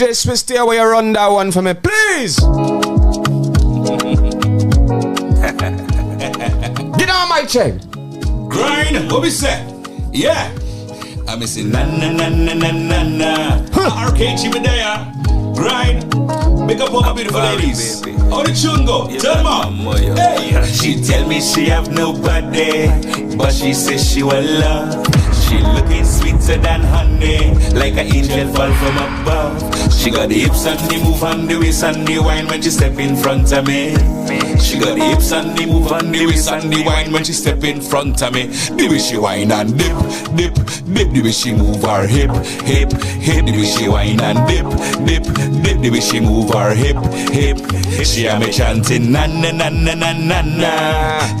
this, we stay away, run that one for me, please. Get on my check. Grind, what we say? Yeah. I'm saying na na na na na na na. Arcade chibi there. Grind. Make up all my beautiful ladies. How the tune go? Tell them out. Hey. She tell me she have nobody, but she says she will love. She looking sweeter than honey, like an angel fall from above. She got the hips and the move and the waist and the wine when she step in front of me. She got the hips and the move and the waist and the wine when she step in front of me. The way she wine and dip, dip, dip. The way she move her hip, hip, hip. The way she wine and dip, dip, dip. The way she move her hip, hip. She a me chanting na na na na na na na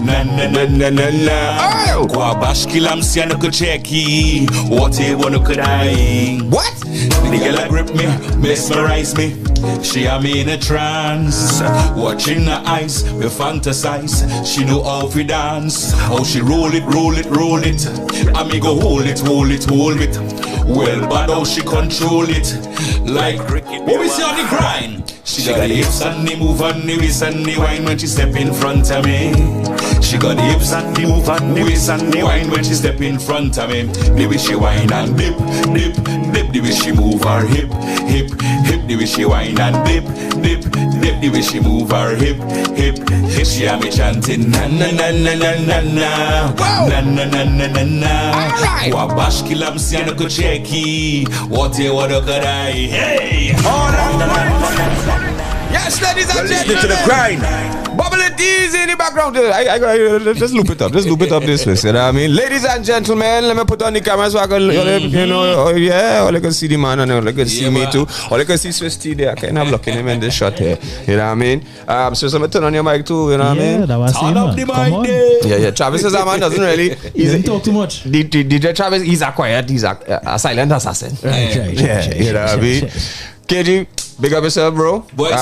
na na na na na. Kwa bashkilam si ano ko cheki. What you wanna could I? What? The girl a grip me, mesmerize me. She a me in a trance. Watching her eyes, we fantasize. She know how to dance. How she roll it, roll it, roll it. I me go hold it, hold it, hold it. Well, but how she control it. Like cricket. What we see on the grind? She got the hips and the move and the waist and the wine when she step in front of me. She got the hips and the move and the waist and the wine when she step in front of me. The way she wine and dip, dip, dip. The way she move her hip, hip, hip. The way she wine and dip, dip, dip. The way she move her hip, hip, hip. She a me chanting na na na na na na na na na na na na na. Wa bashkilam si ano ko cheki. What you wanna could I? Hey! Yes, ladies and gentlemen. To the grind. Bubble it easy in the background. Just loop it up. Just loop it up this way. You know what I mean? Ladies and gentlemen, let me put on the camera so I can, you know, yeah, all you can see the man and all you can see me too. All you can see Swiss T there. I can't have looking him in this shot here. You know what I mean? So let me turn on your mic too. You know what I mean? That was Turn up the mic there. Yeah. Travis is a man doesn't really. He didn't talk too much. DJ Travis, he's a quiet. He's a silent assassin. Right. You know what I mean? KG, big up yourself, bro. Boys.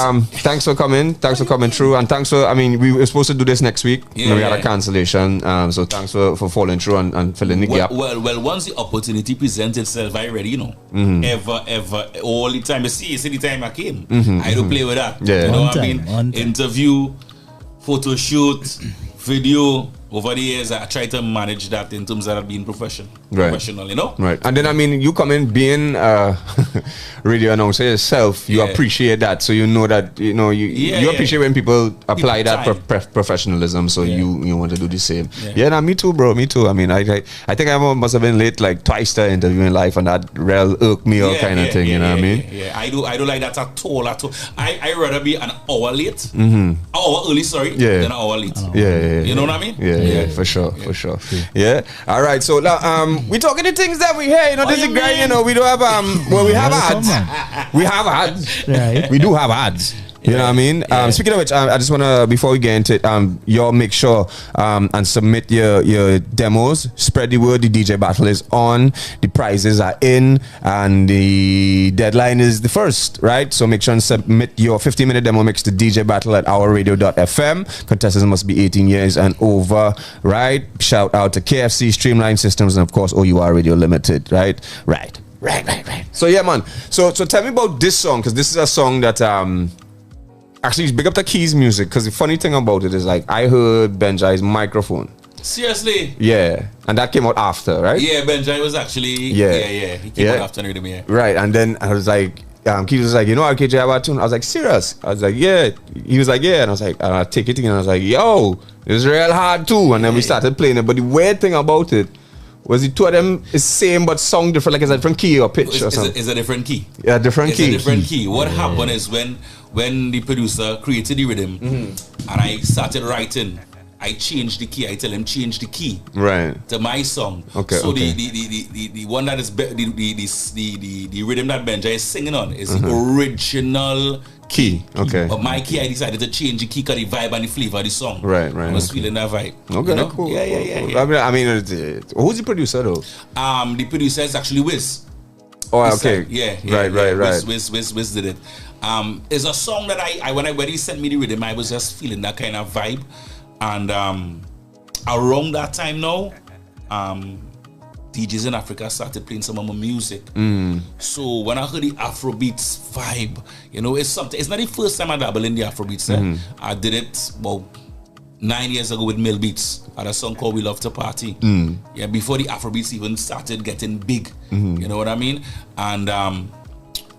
Thanks for coming. Thanks for coming through. And thanks for, I mean, we were supposed to do this next week. Yeah, we had a cancellation. So thanks for following through and filling the gap. Well, once the opportunity presents itself, I ready, you know. Ever, all the time. You see the time I came. I don't play with that. Yeah. You know One what I mean? time. Interview, photo shoot, video. Over the years, I try to manage that in terms of being professional, you know? Right. And then, I mean, you come in being radio announcer yourself, you appreciate that. So you know that, you know, you appreciate when people apply that professionalism. So you want to do the same. Yeah, me too, bro. Me too. I mean, I think I must have been late like twice to interview in life, and that real irk me or kind of thing, you know what I mean? Yeah, I don't like that at all. I rather be an hour late, hour early, sorry, than an hour late. Yeah. You know what I mean? Yeah, for sure. Yeah. All right. So now, we talking the things that we hear. You know, this is great. You know, we don't have well, we have ads. We have ads. Right. We do have ads. You know what I mean? Speaking of which, I just want to, before we get into it, y'all make sure and submit your demos. Spread the word. The DJ battle is on. The prizes are in. And the deadline is the 1st, right? So make sure and submit your 15-minute demo mix to DJ battle at ourradio.fm. Contestants must be 18 years and over, right? Shout out to KFC, Streamline Systems, and of course, OUR Radio Limited, right? Right. So yeah, man. So tell me about this song, because this is a song that... Actually, big up the Keys music, because the funny thing about it is, like, I heard Benjai's microphone. Seriously? Yeah. And that came out after, right? Yeah, Benjai was actually... Yeah. He came out after rhythm, yeah. Right. And then I was like... Keys was like, you know RKJ have a tune? I was like, serious? I was like, yeah. He was like, yeah. And I was like, I'll take it in. And I was like, yo, it's real hard too. And then we started playing it. But the weird thing about it was the two of them is same but song different, like it's a different key or pitch or something. It's a different key. Yeah, different key. It's a different key. What happened is when the producer created the rhythm and I started writing, I changed the key. I tell him change the key to my song. Okay. So the one that is the rhythm that Benjai is singing on is the original key. Okay. But my key, I decided to change the key because the vibe and the flavor of the song. Right. I was feeling that vibe. Okay, you know? cool. Yeah. I mean, who's the producer though? The producer is actually Wiz. Oh, okay. Right. Wiz did it. It's a song that I when he sent me the rhythm, I was just feeling that kind of vibe. And around that time now, DJs in Africa started playing some of my music. So when I heard the Afrobeats vibe, you know, it's something. It's not the first time I dabble in the Afrobeats. I did it about 9 years ago with Mill Beats. I had a song called We Love to Party. Yeah, before the Afrobeats even started getting big. You know what I mean? And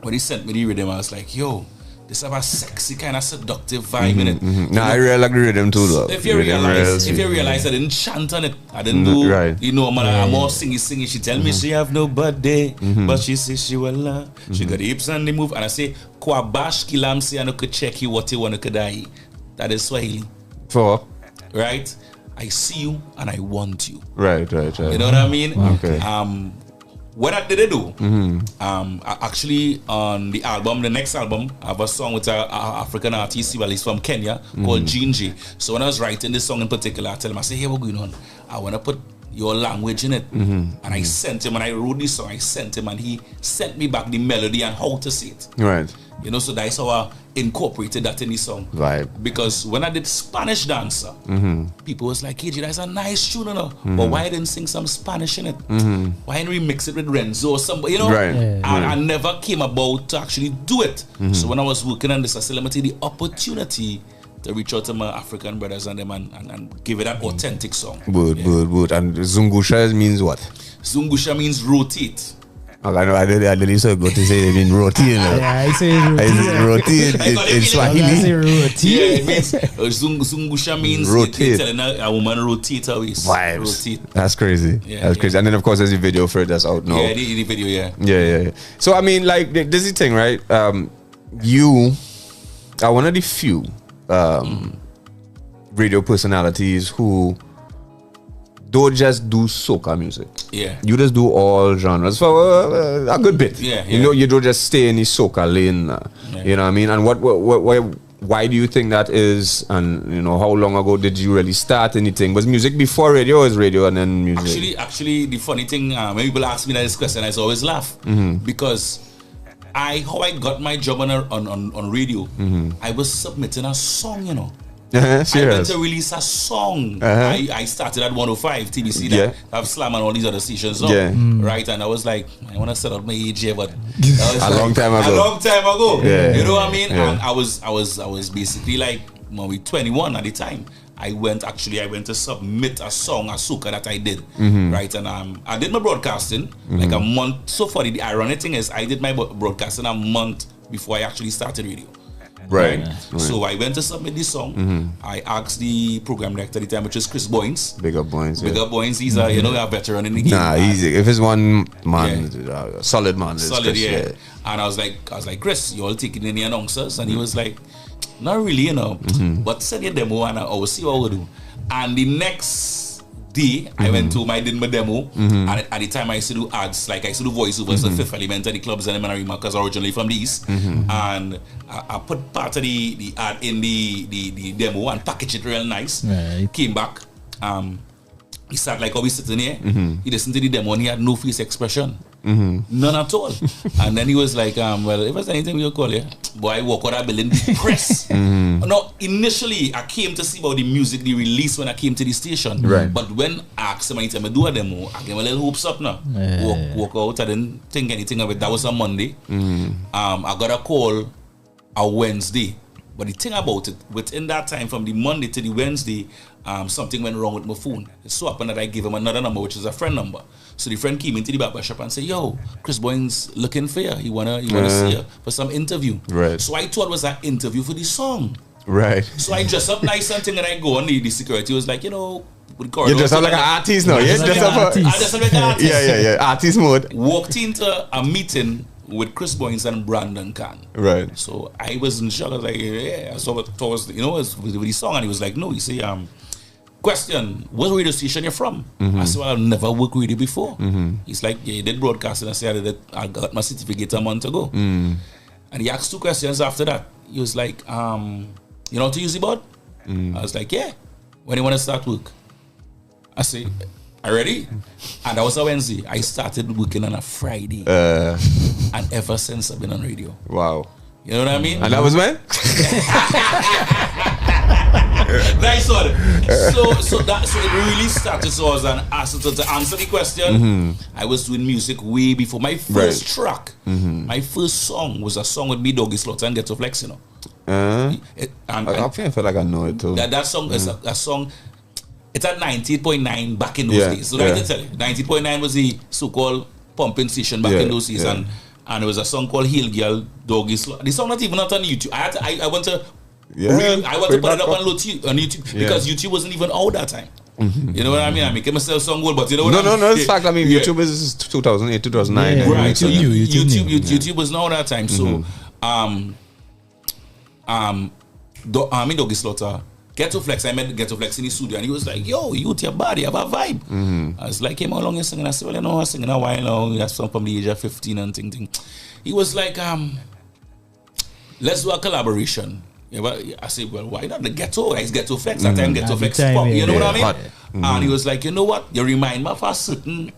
when he sent me the rhythm, I was like, yo, this have a sexy kind of seductive vibe in it. No, I really like the rhythm too, though. If you realize, I didn't chant on it. I didn't do, you know, I'm more singy. She tell me she have no birthday, but she says she will love. She got the hips and the move. And I say, kwa bash kilamsi and I could check you what you want to kudai. That is Swahili. For? Right? I see you and I want you. Right. You know what I mean? Okay. What I did do, actually on the album, the next album, I have a song with an African artist, well, he's from Kenya, called Gingy. So when I was writing this song in particular, I tell him, I say, hey, what's going on? I want to put your language in it. And I sent him, and I wrote this song, I sent him, and he sent me back the melody and how to say it. Right. You know, so that's how I incorporated that in the song. Right. Because when I did Spanish Dancer, people was like, hey, that's a nice tune, you know? But why didn't sing some Spanish in it? Why didn't remix it with Renzo or somebody, you know? Right. And I never came about to actually do it. So when I was working on this, I said, let me take the opportunity to reach out to my African brothers and them and give it an authentic song. Good. And Zungusha means what? Zungusha means rotate. I know. I didn't so go to say it means rotate. Yeah, I say rotate. In Swahili. I say rotate. Yeah, it means Zungusha means rotate. Telling a woman rotate her waist. Vibes. Rotate. That's crazy. That's crazy. And then of course there's a video for it that's out now. Yeah, the video. Yeah. So I mean, like, this is the thing, right? You are one of the few radio personalities who don't just do soca music. Yeah. You just do all genres for a good bit. Yeah. You know, you don't just stay in the soca lane. You know what I mean? And why do you think that is? And, you know, how long ago did you really start anything? Was music before radio or is radio and then music? Actually, the funny thing, when people ask me this question, I always laugh. Because how I got my job on radio, I was submitting a song, you know. I went to release a song. I started at 105 TBC that have Slam and all these other stations, right? And I was like, I want to set up my age here, but a long time ago. Yeah. You know what I mean? And I was basically like maybe 21 at the time. I went to submit a song, a soca that I did, right? And I did my broadcasting like a month. So funny, the ironic thing is I did my broadcasting a month before I actually started radio. Right. So I went to submit this song. I asked the program director at the time, which is Chris Boynes. Big up Boynes. Big up Boynes. He's a veteran in the game. Nah, easy. If it's one man, solid man. Solid, Chris, yeah. And I was like, Chris, you all taking any announcers? And he was like, not really, you know. But send your demo and I will see what we'll do. And the next day, I went to did my demo, and at the time I used to do ads, like I used to do voiceovers, the Fifth Element at the clubs and Manarima, because originally from the East, and I put part of the ad in the demo and package it real nice. Came back, he sat like how we sitting here, he listened to the demo and he had no face expression. None at all. And then he was like, well, if there's anything we'll call you. Boy, I walk out that building depressed. No, initially I came to see about the music, the release when I came to the station. Right. But when I asked him anytime I do a demo, I gave him a little hopes up now. Walk out, I didn't think anything of it. That was a Monday. I got a call a Wednesday. But the thing about it, within that time from the Monday to the Wednesday, something went wrong with my phone. It so happened that I gave him another number, which is a friend number. So the friend came into the barber shop and said, yo, Chris Boynes looking for you. He wanna see you for some interview. Right. So I thought it was an interview for the song. Right. So I dress up nice and thing and I go on. The security was like, you know, you dress up like an artist now. Yeah, dress up like an artist. Yeah. Artist mode. Walked into a meeting with Chris Boynes and Brandon Khan. Right. So I was in shock. I was like, yeah. So it was, you know, with the song, and he was like, no. He said, question, what radio station you from? I said, well, I've never worked radio before. He's like, yeah, you did broadcasting. I said, I got my certificate a month ago. And he asked 2 questions after that. He was like, you know how to use the board? I was like, yeah. When you want to start work? I said, are you ready? And that was a Wednesday. I started working on a Friday. And ever since I've been on radio. Wow. You know what I mean? And that was when? Nice one. So it really started. So as an answer to answer the question, I was doing music way before my first track. My first song was a song with me, Doggy Slaughter, and Ghetto Flex. You know. I feel like I know it too. That song is a song. It's at 98.9 back in those days. So I can tell you, 98.9 was the so-called pumping station back in those days, and there was a song called "Heel Girl Doggy Slaughter." The song not even out on YouTube. I want to put it up on YouTube because YouTube wasn't even out that time. You know what I mean? I make myself song good, but you know what I mean? No, it's fact. I mean, YouTube is 2008, 2009. Right. So YouTube was not that time. So Doggy Slaughter, Ghetto Flex, I met Ghetto Flex in the studio, and he was like, "Yo, you with your body, have a vibe." I was like, "Came along and singing." I said, "Well, you know, I sing in a while now. That's from the age of 15 and thing." He was like, "Let's do a collaboration." I said, "Well, why not the Ghetto? It's Ghetto Flex. That time Ghetto Flex pop. You know what I mean?" And he was like, "You know what? You remind me of a certain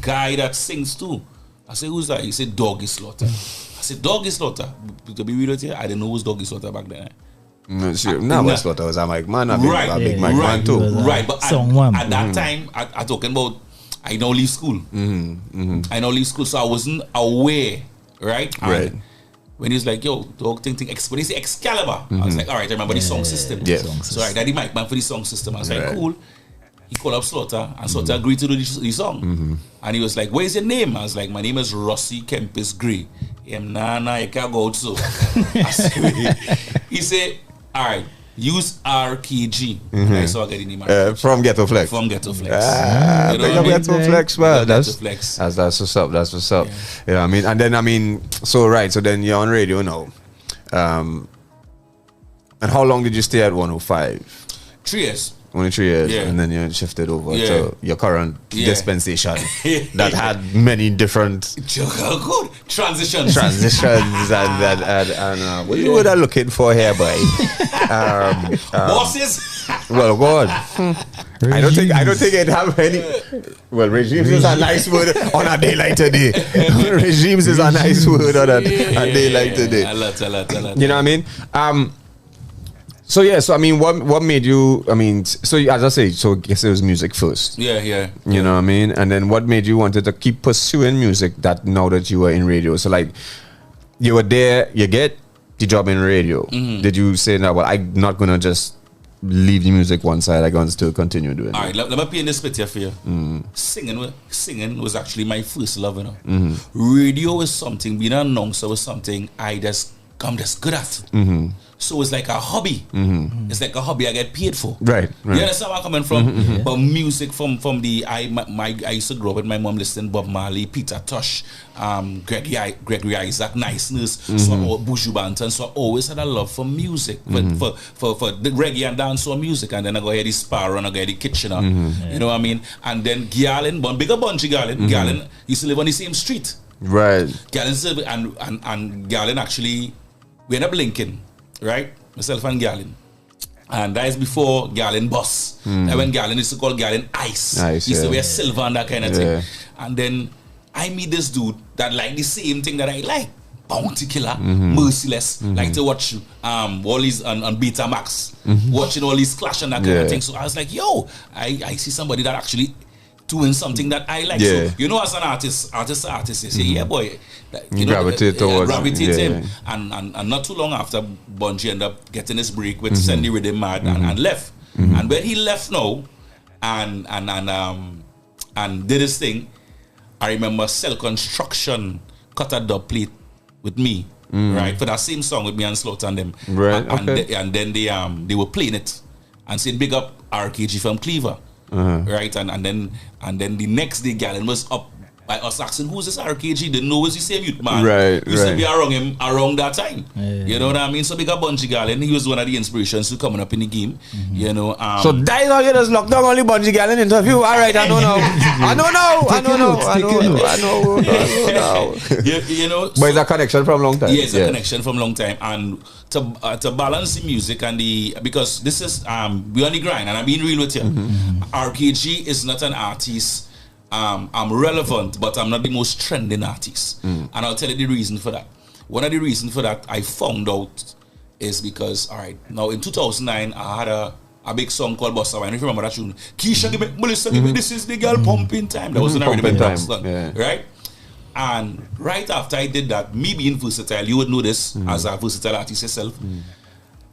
guy that sings too." I said, "Who's that?" He said, "Doggy Slaughter." I said, "Doggy Slaughter." To be real with you, I didn't know who was Doggy Slaughter back then. No, Slaughter was a mic man, a big mic man too. Right, but at that time, I talking about, I now leave school. I now leave school, so I wasn't aware, right? And when he's like, "Yo, dog thing, when he say Excalibur," I was like, "All right, I remember the song system." So I got the mic man for the song system. I was like, "Cool." He called up Slaughter, and Slaughter agreed to do the song. And he was like, "Where's your name?" I was like, "My name is Rossi Kempis Gray." Nah, you can't go out so. He said, "All right, use RKG." Right, so I get the name from Ghetto Flex. From Ghetto Flex. You know Ghetto Flex, man. That's what's up. That's what's up. Yeah, I mean, and then so then you're on radio now. And how long did you stay at 105? 3 years. Only 3 years, and then you shifted over to your current dispensation that had many different transitions and what you were looking for here, boy? Bosses. Well, God, I don't think it have any. Well, regimes is a nice word on a day like today. Regimes is a nice word on a day like today. A lot. You know what I mean? So I mean, what made you? I mean, so as I say, so I guess it was music first. Yeah. You know what I mean? And then what made you wanted to keep pursuing music? That now that you were in radio, so like you were there, you get the job in radio. Did you say that? Well, I'm not gonna just leave the music one side. I'm gonna still continue doing it. All right, let me paint this picture for you. Singing was actually my first love. You know, radio is something. Being an announcer was something I'm just good at. So it's like a hobby. It's like a hobby I get paid for. Right. You understand where I'm coming from? But music from the I used to grow up with my mom listening Bob Marley, Peter Tosh, Gregory Isaac, Niceness, so Buju Banton. So I always had a love for music, for the reggae and dancehall music. And then I go hear the Sparrow and I go hear the Kitchener. You know what I mean? And then Galen, bigger bunch of Galen. Galen used to live on the same street. Right. Galen and Galen actually, we ended up linking. Right, myself and Galen, and that is before Galen Boss. And when Galen used to call Galen Ice, he used to wear silver and that kind of thing. And then I meet this dude that like the same thing that I like, Bounty Killer, Merciless, like to watch all these on Betamax, watching all these clash and that kind of thing. So I was like, yo, I see somebody that actually doing something that I like. So, you know, as an artist, you say, yeah, boy, you know, gravitate towards him. And not too long after, Bungie ended up getting his break with Sandy Rhythm Mad and left. And when he left now and did his thing, I remember Cell Construction cut a dub plate with me, right, for that same song with me and Slaughter and them. Right. And then they were playing it and saying big up RKG from Cleaver. Right, and then the next day Galen was up by us asking who's this RKG, didn't know was the same youth man. Right. Used to be around him around that time. You know what I mean? So big up Bungie Galen, he was one of the inspirations to coming up in the game. You know. So that is how you just locked down only Bungie Galen interview. Alright, I know now. You know. But it's a connection from long time. Yeah, it's a connection from long time. And to balance the music and because this is we on the grind, and I'm being real with you. RKG is not an artist. I'm relevant, but I'm not the most trending artist. And I'll tell you the reason for that. One of the reasons for that I found out is because, all right, now in 2009, I had a big song called Bossa Wine. If you remember that tune, Keisha, give me, Melissa, give me, this is the girl pumping time. That was already been done, right? And right after I did that, me being versatile, you would know this as a versatile artist yourself.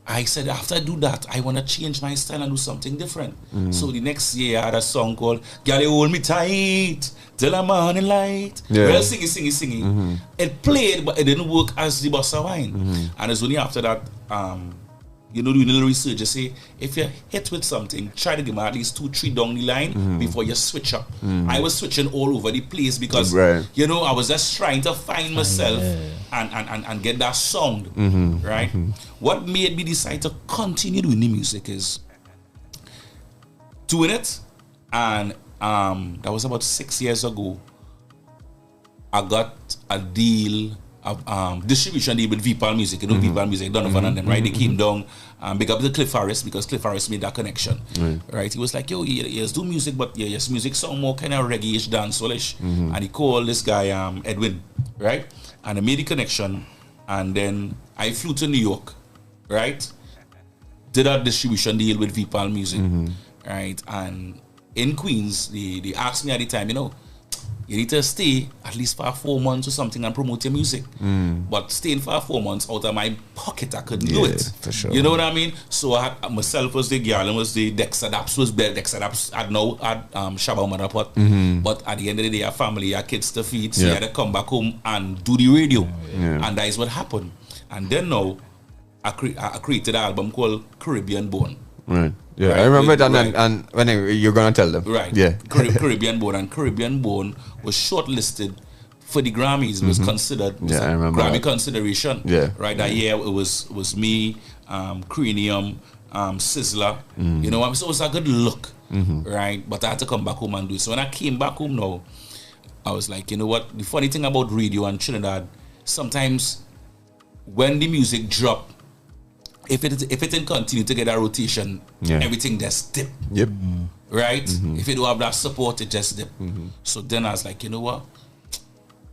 I said, after I do that, I want to change my style and do something different. So the next year, I had a song called "Girl, You Hold Me Tight Till the Morning Light." Well, singing. It played, but it didn't work as the Bossa Wine. And it's only after that, you know, doing a little research, you say, if you hit with something, try to give me at least 2-3 down the line before you switch up. I was switching all over the place because, you know, I was just trying to find myself and get that sound, right? What made me decide to continue doing the music is doing it, and that was about 6 years ago. I got a deal, distribution deal with VPAL Music. You know VPAL Music, Donovan and them, right? They came down, big up to Cliff Harris, because Cliff Harris made that connection, right? He was like, yo, yes, do music, but yes, music sound more kind of reggae-ish, dancehall-ish. And he called this guy Edwin, right? And I made the connection, and then I flew to New York, right? Did a distribution deal with VPAL Music, right? And in Queens, they asked me at the time, you know, you need to stay at least for 4 months or something and promote your music. But staying for 4 months out of my pocket, I couldn't do it. For sure. You know what I mean? So I had, myself was the girl, and was the Dexter Daps was better. Dexter Daps had now had Shabba Madapot. But at the end of the day, our family, our kids to feed, so you had to come back home and do the radio. And that is what happened. And then now, I created an album called Caribbean Born. Right. Yeah, right. I remember it, and when you're gonna tell them, right? Yeah, Caribbean Born, and Caribbean Born was shortlisted for the Grammys. It was considered, I remember Grammy that. consideration. Yeah, right. That year it was me, Cranium, Sizzler. You know, so it was a good look, right? But I had to come back home and do it. So when I came back home now, I was like, you know what? The funny thing about radio and Trinidad, sometimes when the music drop, if it didn't continue to get a rotation, everything just dip. Right? If you don't have that support, it just dip. So then I was like, you know what?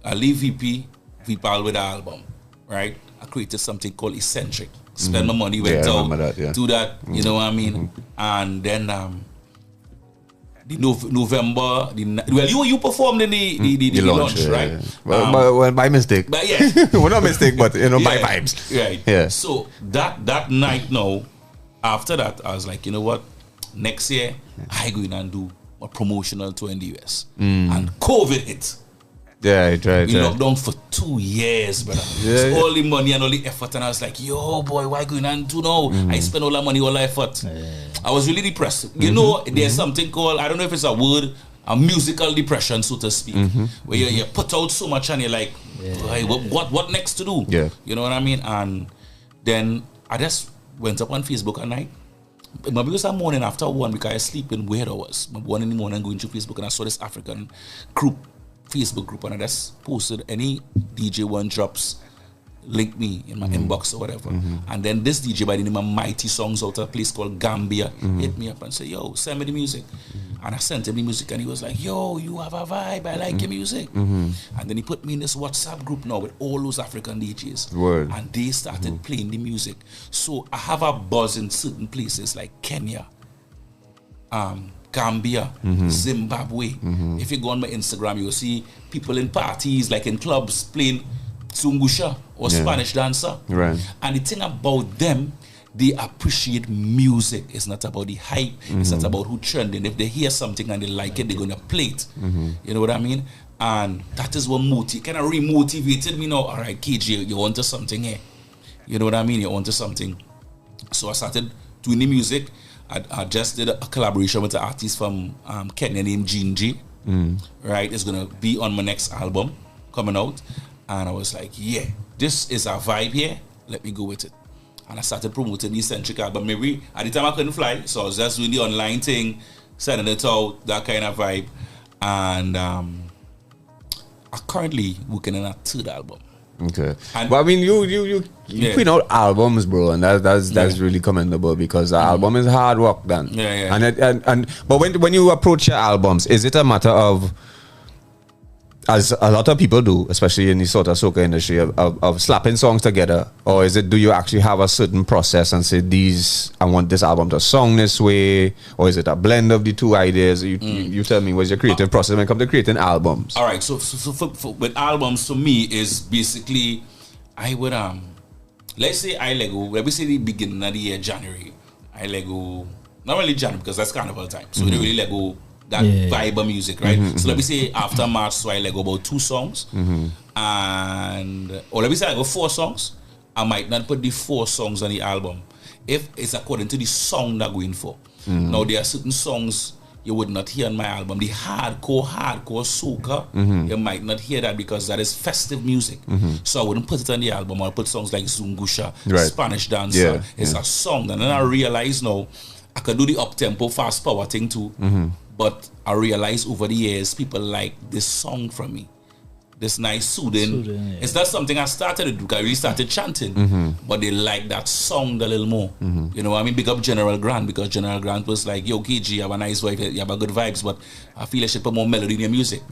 I leave VPAL with the album. Right? I created something called Eccentric. Spend my money, went out, do that, you know what I mean? And then the November, well, you performed in the launch, right? Yeah. Well, by mistake. But yeah. Well, not mistake, but you know, by vibes. Right. Yeah. So that night now, after that, I was like, you know what? Next year, I go in and do a promotional tour in the US. And COVID hit. Yeah, right. We locked down for 2 years, brother. So all the money and all the effort, and I was like, yo, boy, why going and do now? I spent all that money, all that effort. I was really depressed. You know, there's something called, I don't know if it's a word, a musical depression, so to speak, where you put out so much and you're like, boy, what next to do? Yeah. You know what I mean? And then I just went up on Facebook at night. Maybe it was a morning after 1 because I sleep in where I was. 1 in the morning going through Facebook, and I saw this African Facebook group, and I just posted any DJ one drops, link me in my inbox or whatever. And then this DJ by the name of Mighty Songs out of a place called Gambia hit me up and said, yo, send me the music. And I sent him the music, and he was like, yo, you have a vibe, I like your music. And then he put me in this WhatsApp group now with all those African DJs. Word. And they started playing the music. So I have a buzz in certain places like Kenya, Gambia, Zimbabwe. If you go on my Instagram, you'll see people in parties, like in clubs, playing Zungusha or Spanish dancer. Right. And the thing about them, they appreciate music. It's not about the hype. It's not about who trending. If they hear something and they like it, they're going to play it. You know what I mean? And that is what kind of remotivated me now. All right, KG, you onto something here. You know what I mean? You're onto something. So I started doing the music. I just did a collaboration with an artist from Kenya named Gene G. Right? It's going to be on my next album coming out. And I was like, yeah, this is a vibe here. Let me go with it. And I started promoting the Eccentric album. Maybe at the time I couldn't fly, so I was just doing the online thing, sending it out, that kind of vibe. And I'm currently working on a 3rd album. Okay. But I mean, you put out albums, bro, and that's really commendable, because the album is hard work done. Yeah. But when you approach your albums, is it a matter of as a lot of people do, especially in the sort of soca industry, of slapping songs together? Or is it, do you actually have a certain process and say, I want this album to song this way? Or is it a blend of the two ideas? You tell me, what's your creative process when it comes to creating albums? All right, so with albums, for me, is basically, I would, let's say let me say the beginning of the year, January, I Lego, not really January because that's carnival time, so we don't really Lego that vibe of music, right? So let me say after March, so I Lego about 2 songs, or let me say I go 4 songs. I might not put the 4 songs on the album if it's according to the song that I'm going for. Now there are certain songs you would not hear on my album. The hardcore soca, you might not hear that because that is festive music. So I wouldn't put it on the album. I'll put songs like Zungusha, Spanish Dancer. It's a song. And then I realize now I could do the up-tempo, fast power thing too. But I realize over the years, people like this song from me. This nice soothing. It's not something I started to do. I really started chanting. But they like that song a little more. You know what I mean? Big up General Grant, because General Grant was like, yo, KG, you have a nice voice, you have a good vibes, but I feel I should put more melody in your music.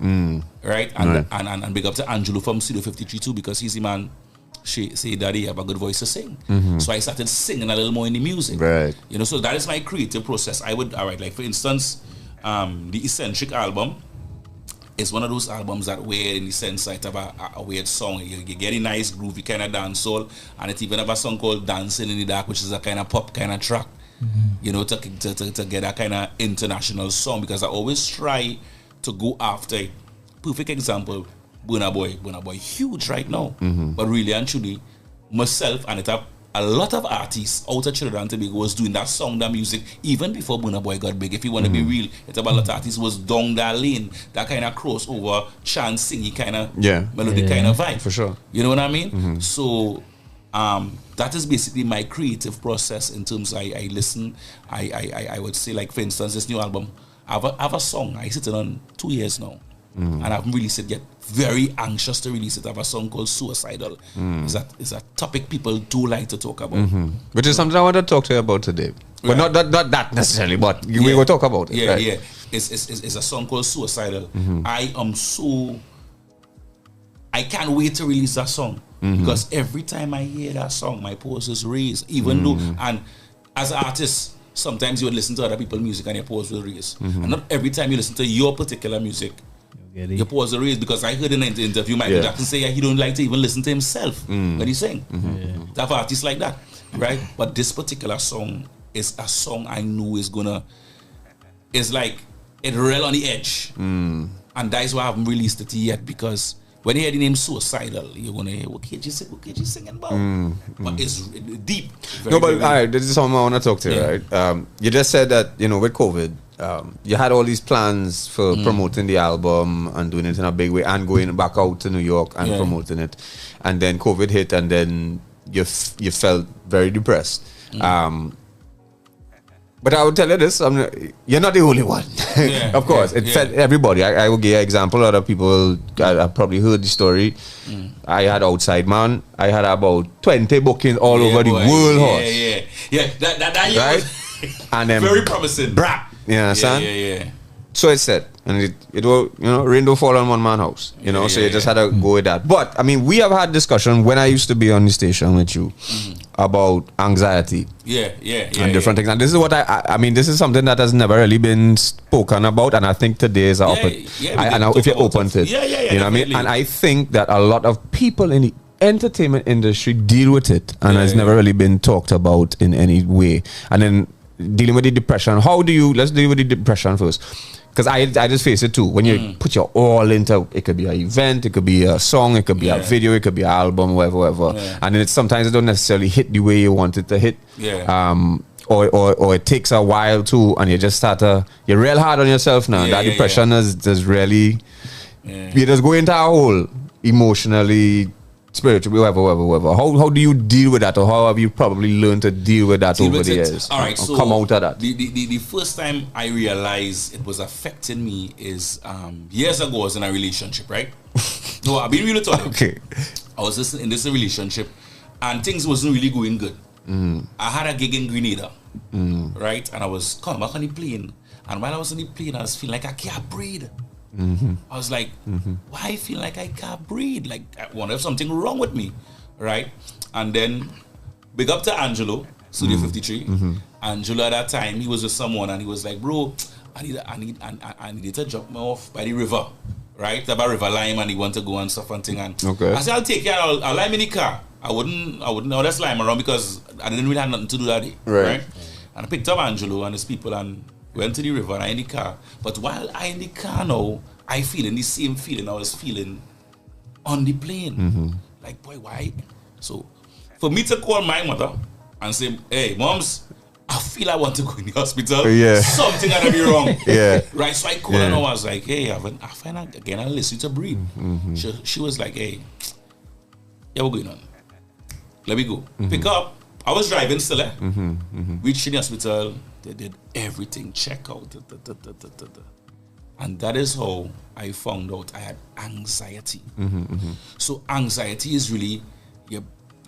Right? And big up to Angelo from Studio 53 too, because he's the man. She say, Daddy, you have a good voice to sing. So I started singing a little more in the music. Right. You know, so that is my creative process. I would, all right, like for instance, the Eccentric album is one of those albums that where in the sense like have a weird song. You get a nice groovy kind of dancehall, and it even have a song called Dancing in the Dark, which is a kind of pop kind of track. You know, to get a kind of international song, because I always try to go after it. Perfect example, Burna Boy, huge right now, but really and truly, myself and it have a lot of artists out of Trinidad and Tobago was doing that song, that music, even before Burna Boy got big. If you want to be real, it's about a lot of artists was down that lane, that kind of crossover, chant, singing kind of melodic kind of vibe. For sure. You know what I mean? So that is basically my creative process in terms of I listen. I would say, like, for instance, this new album, I have a song I sit on 2 years now. And I haven't released it yet. Very anxious to release it. I have a song called Suicidal. It's a topic people do like to talk about. Which is something I want to talk to you about today. But not that necessarily, but we will talk about it. Yeah. It's a song called Suicidal. I can't wait to release that song. Because every time I hear that song, my pulse is raised. Even though, and as an artist, sometimes you would listen to other people's music and your pulse will raise. And not every time you listen to your particular music, your pause the raise, because I heard in an interview Michael Jackson say he don't like to even listen to himself when he sing. They have artists like that, right? But this particular song is a song I know is like it real on the edge, and that's why I haven't released it yet, because when you hear the name Suicidal, you're gonna hear what KG singing about, but it's deep. All right, this is something I want to talk to you. Right? You just said that, you know, with COVID, you had all these plans for promoting the album and doing it in a big way and going back out to New York and promoting it, and then COVID hit, and then you felt very depressed. But I would tell you this, you're not the only one. Of course, it felt everybody. I will give you an example. Other people have probably heard the story. I had Outside Man. I had about 20 bookings all over the world. That year right? was and then very promising. You understand? Yeah. So it's set, and it will, you know, rain don't fall on one man house, you know. So you just had to go with that. But I mean, we have had discussion when I used to be on the station with you about anxiety, and different things. And this is what I mean. This is something that has never really been spoken about, and I think today is if you're open to it, you know what I mean. And I think that a lot of people in the entertainment industry deal with it, and it's never really been talked about in any way. And then dealing with the depression. Let's deal with the depression first. Because I just face it too. When you put your all into, it could be an event, it could be a song, it could be a video, it could be an album, whatever. And then sometimes it don't necessarily hit the way you want it to hit. Or it takes a while too, and you just you're real hard on yourself now. That depression is really, you just go into a hole emotionally, spiritually, whatever. How do you deal with that, or how have you probably learned to deal with that over the years? All right, so come out of that. The first time I realized it was affecting me is years ago. I was in a relationship, right? No, I've been really talking. Okay. I was in this relationship, and things wasn't really going good. I had a gig in Grenada, right? And I was coming back on the plane, and while I was on the plane, I was feeling like I can't breathe. I was like, why I feel like I can't breathe? Like, I wonder if something wrong with me, right? And then, big up to Angelo, Studio 53. Angelo at that time, he was with someone and he was like, bro, I needed to drop me off by the river, right? About River Lime, and he want to go and stuff and thing. And I said, I'll take you, I'll lime in the car. I wouldn't just lime around because I didn't really have nothing to do that day, right? And I picked up Angelo and his people and went to the river and I in the car. But while I in the car now, I feeling the same feeling I was feeling on the plane. Like, boy, why? So, for me to call my mother and say, hey, moms, I feel I want to go in the hospital. Something had to be wrong. Right? So I called her and I was like, hey, I find out again, I listen to breathe. She was like, hey, yeah, we're going on. Let me go. Pick up. I was driving still, reached the hospital. They did everything, check out. And that is how I found out I had anxiety. So anxiety is really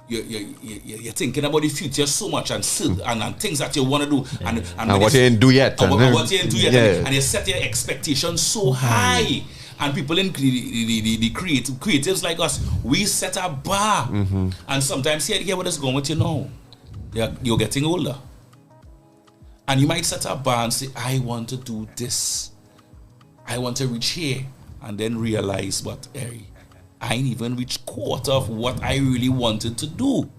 you're thinking about the future so much and things that you want to do and what you didn't do yet. And you set your expectations so high. And people in the creatives like us, we set a bar. And sometimes here what is going with you now. You're getting older. And you might set a bar and say, I want to do this. I want to reach here. And then realize, but Harry, I ain't even reached quarter of what I really wanted to do.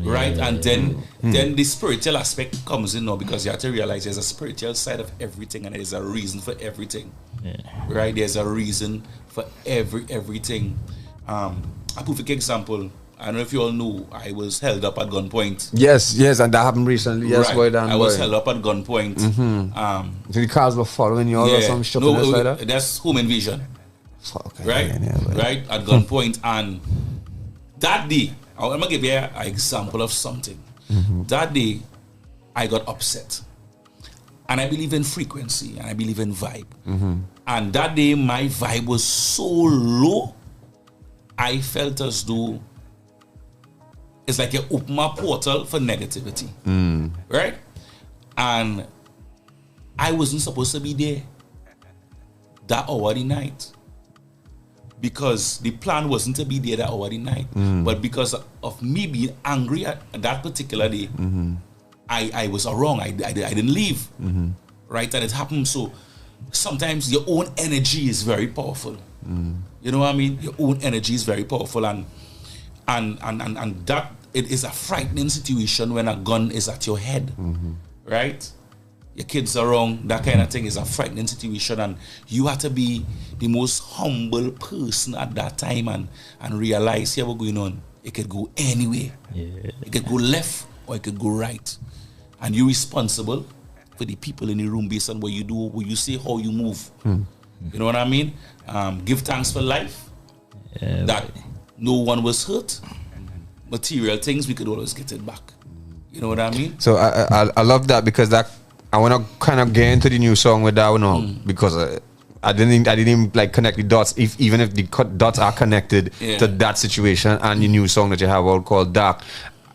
Right? And then the spiritual aspect comes in now, because you have to realize there's a spiritual side of everything and there's a reason for everything. Right? There's a reason for everything. A perfect example, I don't know if you all know, I was held up at gunpoint. Yes, and that happened recently. Yes, right. I was held up at gunpoint. So the cars were following you or some shit like that? That's home invasion. Right? Right? At gunpoint. And that day, I'm going to give you an example of something. That day, I got upset. And I believe in frequency and I believe in vibe. And that day, my vibe was so low, I felt as though it's like you open a portal for negativity. Right? And I wasn't supposed to be there that hour of the night. Because the plan wasn't to be there that hour of the night. But because of me being angry at that particular day, I was wrong. I didn't leave. Right? And it happened. So sometimes your own energy is very powerful. You know what I mean? Your own energy is very powerful. And that it is a frightening situation when a gun is at your head. Right? Your kids are wrong, that kind of thing is a frightening situation, and you have to be the most humble person at that time and realize here what's going on. It could go anywhere. It could go left or it could go right. And you're responsible for the people in the room based on what you do, what you say, how you move. You know what I mean? Give thanks for life. That no one was hurt. Material things, we could always get it back. You know what I mean? So I love that, because that I want to kind of get into the new song with that one, because I didn't even like connect the dots, even if the dots are connected to that situation and the new song that you have out called Dark.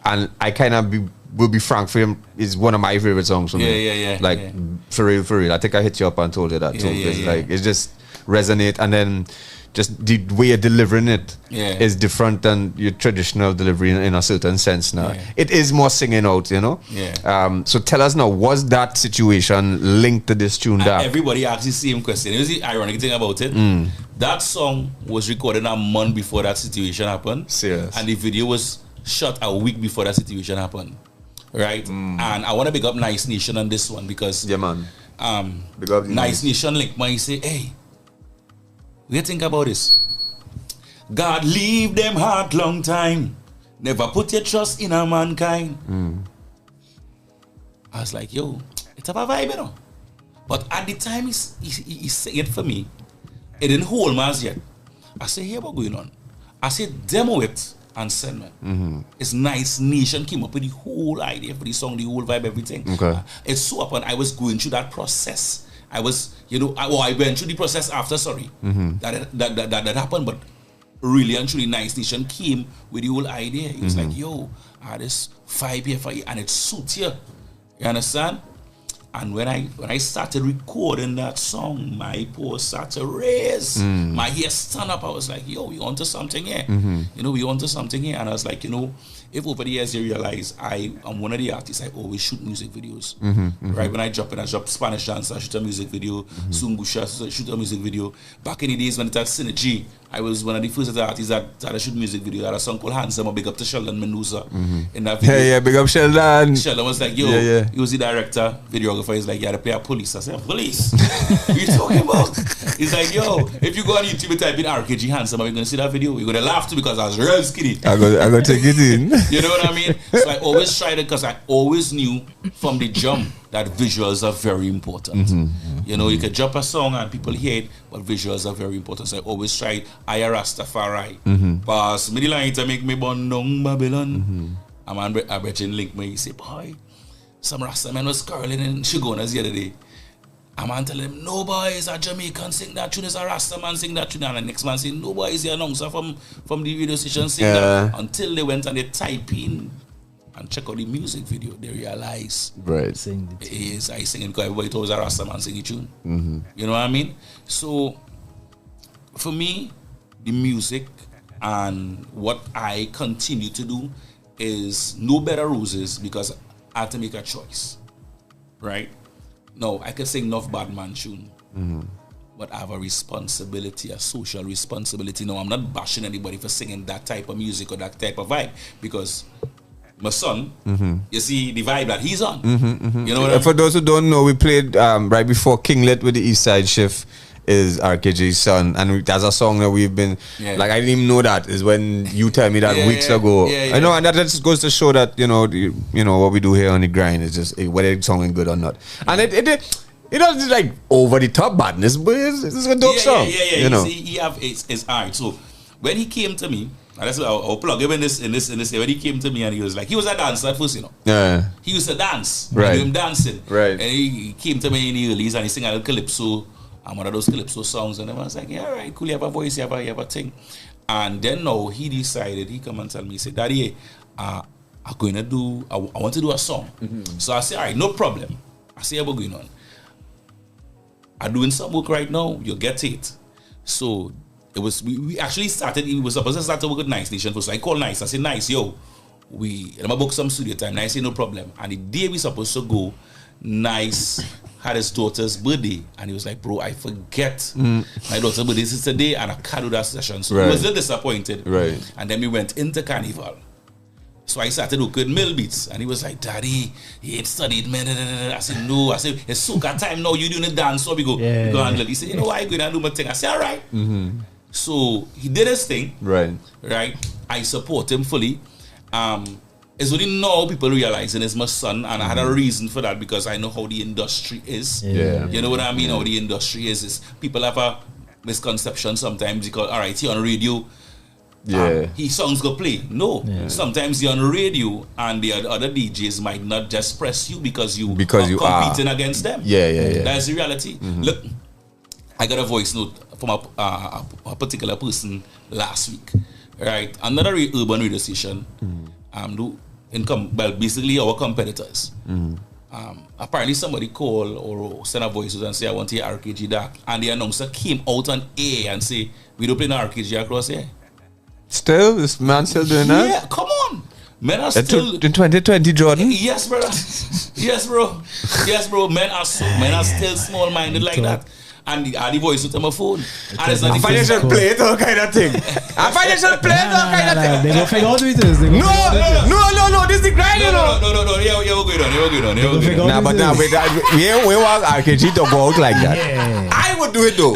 And I kind of will be frank, for him is one of my favorite songs for me. Like for real. I think I hit you up and told you that too. Like it just resonate, and then just the way you're delivering it is different than your traditional delivery in a certain sense now. It is more singing out, you know? So tell us now, was that situation linked to this tune? Everybody asks the same question. You see the ironic thing about it? That song was recorded a month before that situation happened. Serious. And the video was shot a week before that situation happened. Right? And I want to big up Nice Nation on this one, because big up Nice Nation link me, say, hey, what do you think about this? God leave them heart long time. Never put your trust in a mankind. I was like, yo, it's a vibe, you know. But at the time he said it for me, it didn't hold me as yet. I said, here what's going on? I said, demo it and send me. It's Nice Nation came up with the whole idea for the song, the whole vibe, everything. It's so up, and I was going through that process. I was, I went through the process after, that happened, but really and truly Nice Nation came with the whole idea. He was like, yo, this 5 year for you, and it suits you. You understand? And when I started recording that song, my pulse started to raise. My hair stand up. I was like, yo, we onto something here. You know, we onto something here. And I was like, you know, if over the years you realize I'm one of the artists, I always shoot music videos. Right? When I drop Spanish dance, I shoot a music video. Sumbusha, I shoot a music video. Back in the days when it had Synergy, I was one of the first artists that I shoot music video. I had a song called Handsome, a big up to Sheldon Menusa in that video. Yeah, big up Sheldon. Sheldon was like, yo, he was the director, videographer. He's like, yeah, to play a police. I said, police? What are you talking about? He's like, yo, if you go on YouTube and type in RKG Handsome, are you going to see that video? You're going to laugh too because I was real skinny. I got to take it in. You know what I mean? So I always tried it because I always knew from the jump that visuals are very important. You know, you can drop a song and people hear it, but visuals are very important. So I always tried I Rastafari. Pass me the line to make me born down Babylon. A man I bet you link me, he say, boy, some Rasta man was curling in Shigonas the other day. A man tell him, no boy, is a Jamaican sing that tune, is a Rasta man sing that tune. And the next man say, no boy, is the announcer from the radio station sing that. Until they went and they type in and check out the music video, they realize right. I sing because everybody thought it was a Rasta man singing tune. You know what I mean? So for me, the music and what I continue to do is no better roses because I had to make a choice. Right? No, I can sing enough bad man tune. But I have a responsibility, a social responsibility. No, I'm not bashing anybody for singing that type of music or that type of vibe because my son, you see the vibe that he's on. You know what I mean? For those who don't know, we played right before Kinglet with the East Side Shift is RKG's son, and that's a song that we've been like, I didn't even know that is when you tell me that weeks ago. I know, and that just goes to show that you know what we do here on the grind is just whether it's sounding good or not. And it doesn't like over the top badness, but it's a dope song. You know, he have it's art. So when he came to me, and that's what I'll plug him in this. When he came to me and he was like, he was a dancer at first, you know. Yeah. He used to dance. Right. I knew him dancing. Right. And he came to me in the earlys and he sang a little calypso. And one of those calypso songs, and I was like, yeah, all right, cool, you have a voice, you have a thing. And then now he decided, he come and tell me, he said, Daddy, I want to do a song. So I said, all right, no problem. I say, what's going on? I'm doing some work right now, you'll get it. So it was, we actually started, we were supposed to start to work with Nice Nation first. So I called Nice, I said, Nice, yo, I'm gonna book some studio time. Nice, say, no problem. And the day we supposed to go, Nice had his daughter's birthday, and he was like, bro, I forget my daughter's birthday is today, and I can't do that session. So he was a little disappointed. Right. And then we went into Carnival. So I started working with Mill Beats, and he was like, Daddy, he ain't studied, man. I said, no. I said, it's soca time now, you doing a dance, so we go handle it. He said, you know what, I go and do my thing. I said, all right. So he did his thing. Right. I support him fully. It's only now people realizing it's my son, and I had a reason for that because I know how the industry is. You know what I mean? How the industry is people have a misconception sometimes because, all right, he on radio, his songs go play. No, sometimes you're on radio and the other DJs might not just press you because you are competing against them. That's the reality. Look, I got a voice note from a particular person last week. Right, another urban radio station. Basically our competitors. Apparently somebody called or send a voice and say, I want to hear RKG Dark. And the announcer came out on air and say, we don't play no RKG across here. Still? This man still doing that? Yeah, come on. Men are still... In 2020, Jordan? Yes, brother. Yes, bro. Yes, bro. Men are still small-minded like that. And the voice with my phone. And it's not the financial play it all kind of thing. A financial play it all kind of thing. They go figure out with this. No, this is the grind, you know. No, we're going on. Nah, but now we want RKG to go out like that. I would do it though.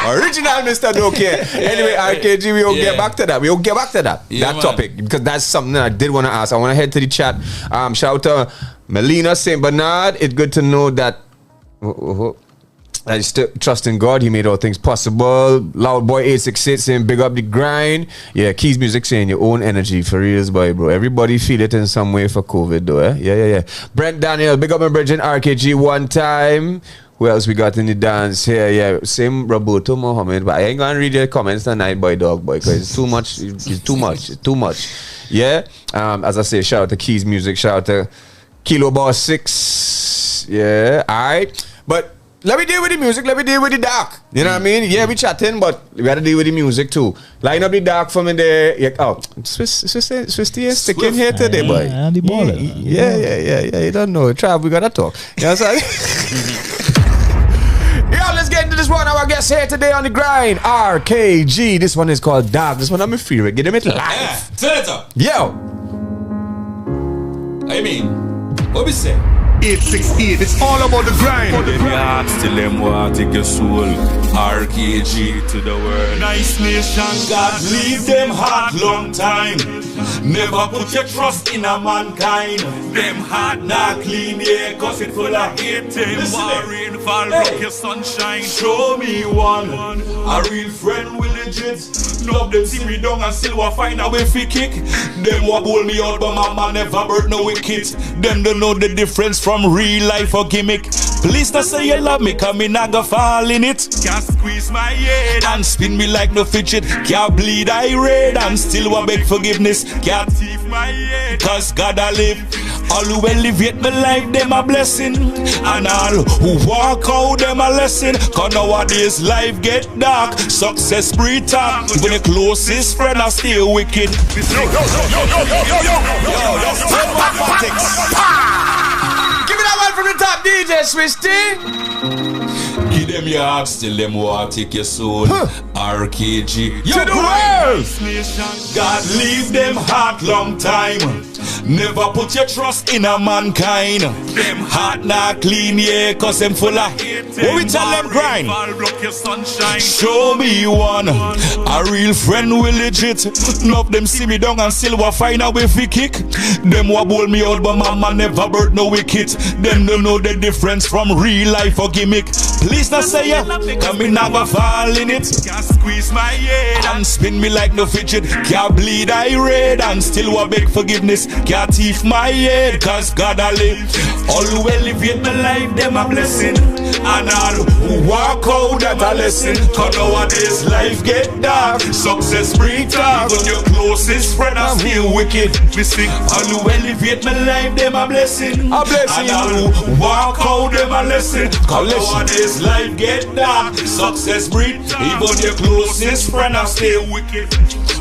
Original Mr. Don't care. Anyway, RKG, we will get back to that. We will get back to that. That topic. Because that's something I did want to ask. I want to head to the chat. Shout out to Melina St. Bernard. It's good to know that I still trust in God. He made all things possible. Loud Boy 868 saying big up the grind. Yeah, Keys Music saying your own energy for reals, boy, bro. Everybody feel it in some way for COVID though, eh? Yeah. Brent Daniel, big up my bridge in RKG one time. Who else we got in the dance here? Yeah, same Roberto Mohammed. But I ain't gonna read your comments tonight, boy, dog, boy, because it's too much. It's too much. Yeah. As I say, shout out to Keys Music. Shout out to Kilo Boss 6. Yeah, alright. But let me deal with the music, let me deal with the dark. You know what I mean? Yeah, we chatting, but we gotta deal with the music too. Line up the dark for me there. Yeah, oh, Swisty is sticking here today, boy. And the baller. Yeah. You don't know. Trav, we gotta talk. You know what I'm saying? Yo, let's get into this one. Our guest here today on the grind, RKG. This one is called Dark. This one I'm a favorite. Get him it live. Yeah, turn it up. Yo. I mean, what we say? 868, it's all about the grind. Them your heart still them want take your soul. RKG to the world. Nice nation, God leave them heart long time. Never put your trust in a mankind. Them heart not clean, yeah, cause it full of hate. Them rain fall, rock your sunshine. Show me one, a real friend will legit. Love them, see me down and still will find a way fi kick. Them will hold me out, but mama never birth no wicked. Them don't know the difference from real life or gimmick. Please don't say you love me, cause me not gonna fall in it. Can't squeeze my head and spin me like no fidget. Can't bleed irate and still want beg forgiveness. Can't thief my head, cause God I live. All who elevate my life, them a blessing. And all who walk out, them a lesson. Cause nowadays life get dark. Success breed talk. Even the closest friend are still wicked. Yo, that's mathematics. Give me that one from the top, DJ Swisty. Give them your heart, still them want take your soul. RKG To the world. God leave them heart long time. Never put your trust in a mankind. Them heart not clean, yeah, cause them full of hate. What we tell them grind? Show me one, a real friend will legit. Love them see me down and still will find a way fi kick. Them will bowl me out, but mama never birth no wicked. Them don't know the difference from real life or gimmick. Please not say ya, cause me never fall in it. Can't squeeze my head and spin me like no fidget. Can't bleed irate and still will beg forgiveness. Can't thief my head, cause God I live. All who elevate my life, them a blessing. And all who walk out, that a lesson. Cause nowadays life get dark. Success bring talk. Even your closest friend are still wicked. We sing, all who elevate my life, them a blessing. A blessing. And all who walk out, them a lesson. Cause nowadays life get dark. Success bring. Even your closest friend are still wicked.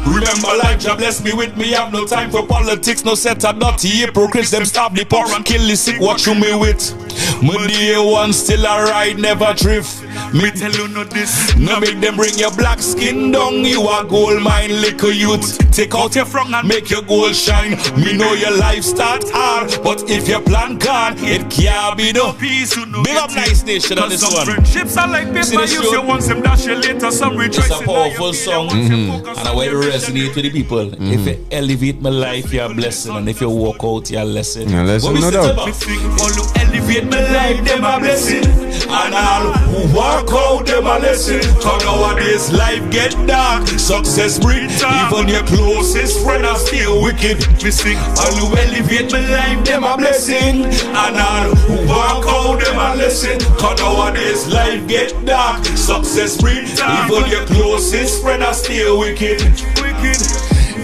Remember life, Jah bless me with me. Have no time for politics, no set up dirty hypocrites. Them stop the poor and kill the sick. What you me with? My dear one still a ride, never drift. Me tell you no this. No make them bring your black skin down. You a gold mine, liquor youth. Take out your front and make your gold shine. Me know your life start hard, but if your plan can't, it can't be no peace. Big up Nice Nation on this one. Friendships are like paper, use you once, them dash you later. Some rejoice. It's a powerful song, and I want to resonate with the people. If you elevate my life, you're a blessing, and if you walk out, you're a lesson. Yeah, lesson, no doubt. All who elevate my life, them a blessing, and all who walk out, them a lesson. Cause nowadays life get dark. Success breed talk. Even your closest friend are still wicked. We sing, all who elevate my life, them a blessing, and all who walk out, them a lesson. Cause nowadays life get dark. Success breed talk. Even your closest friend are still wicked.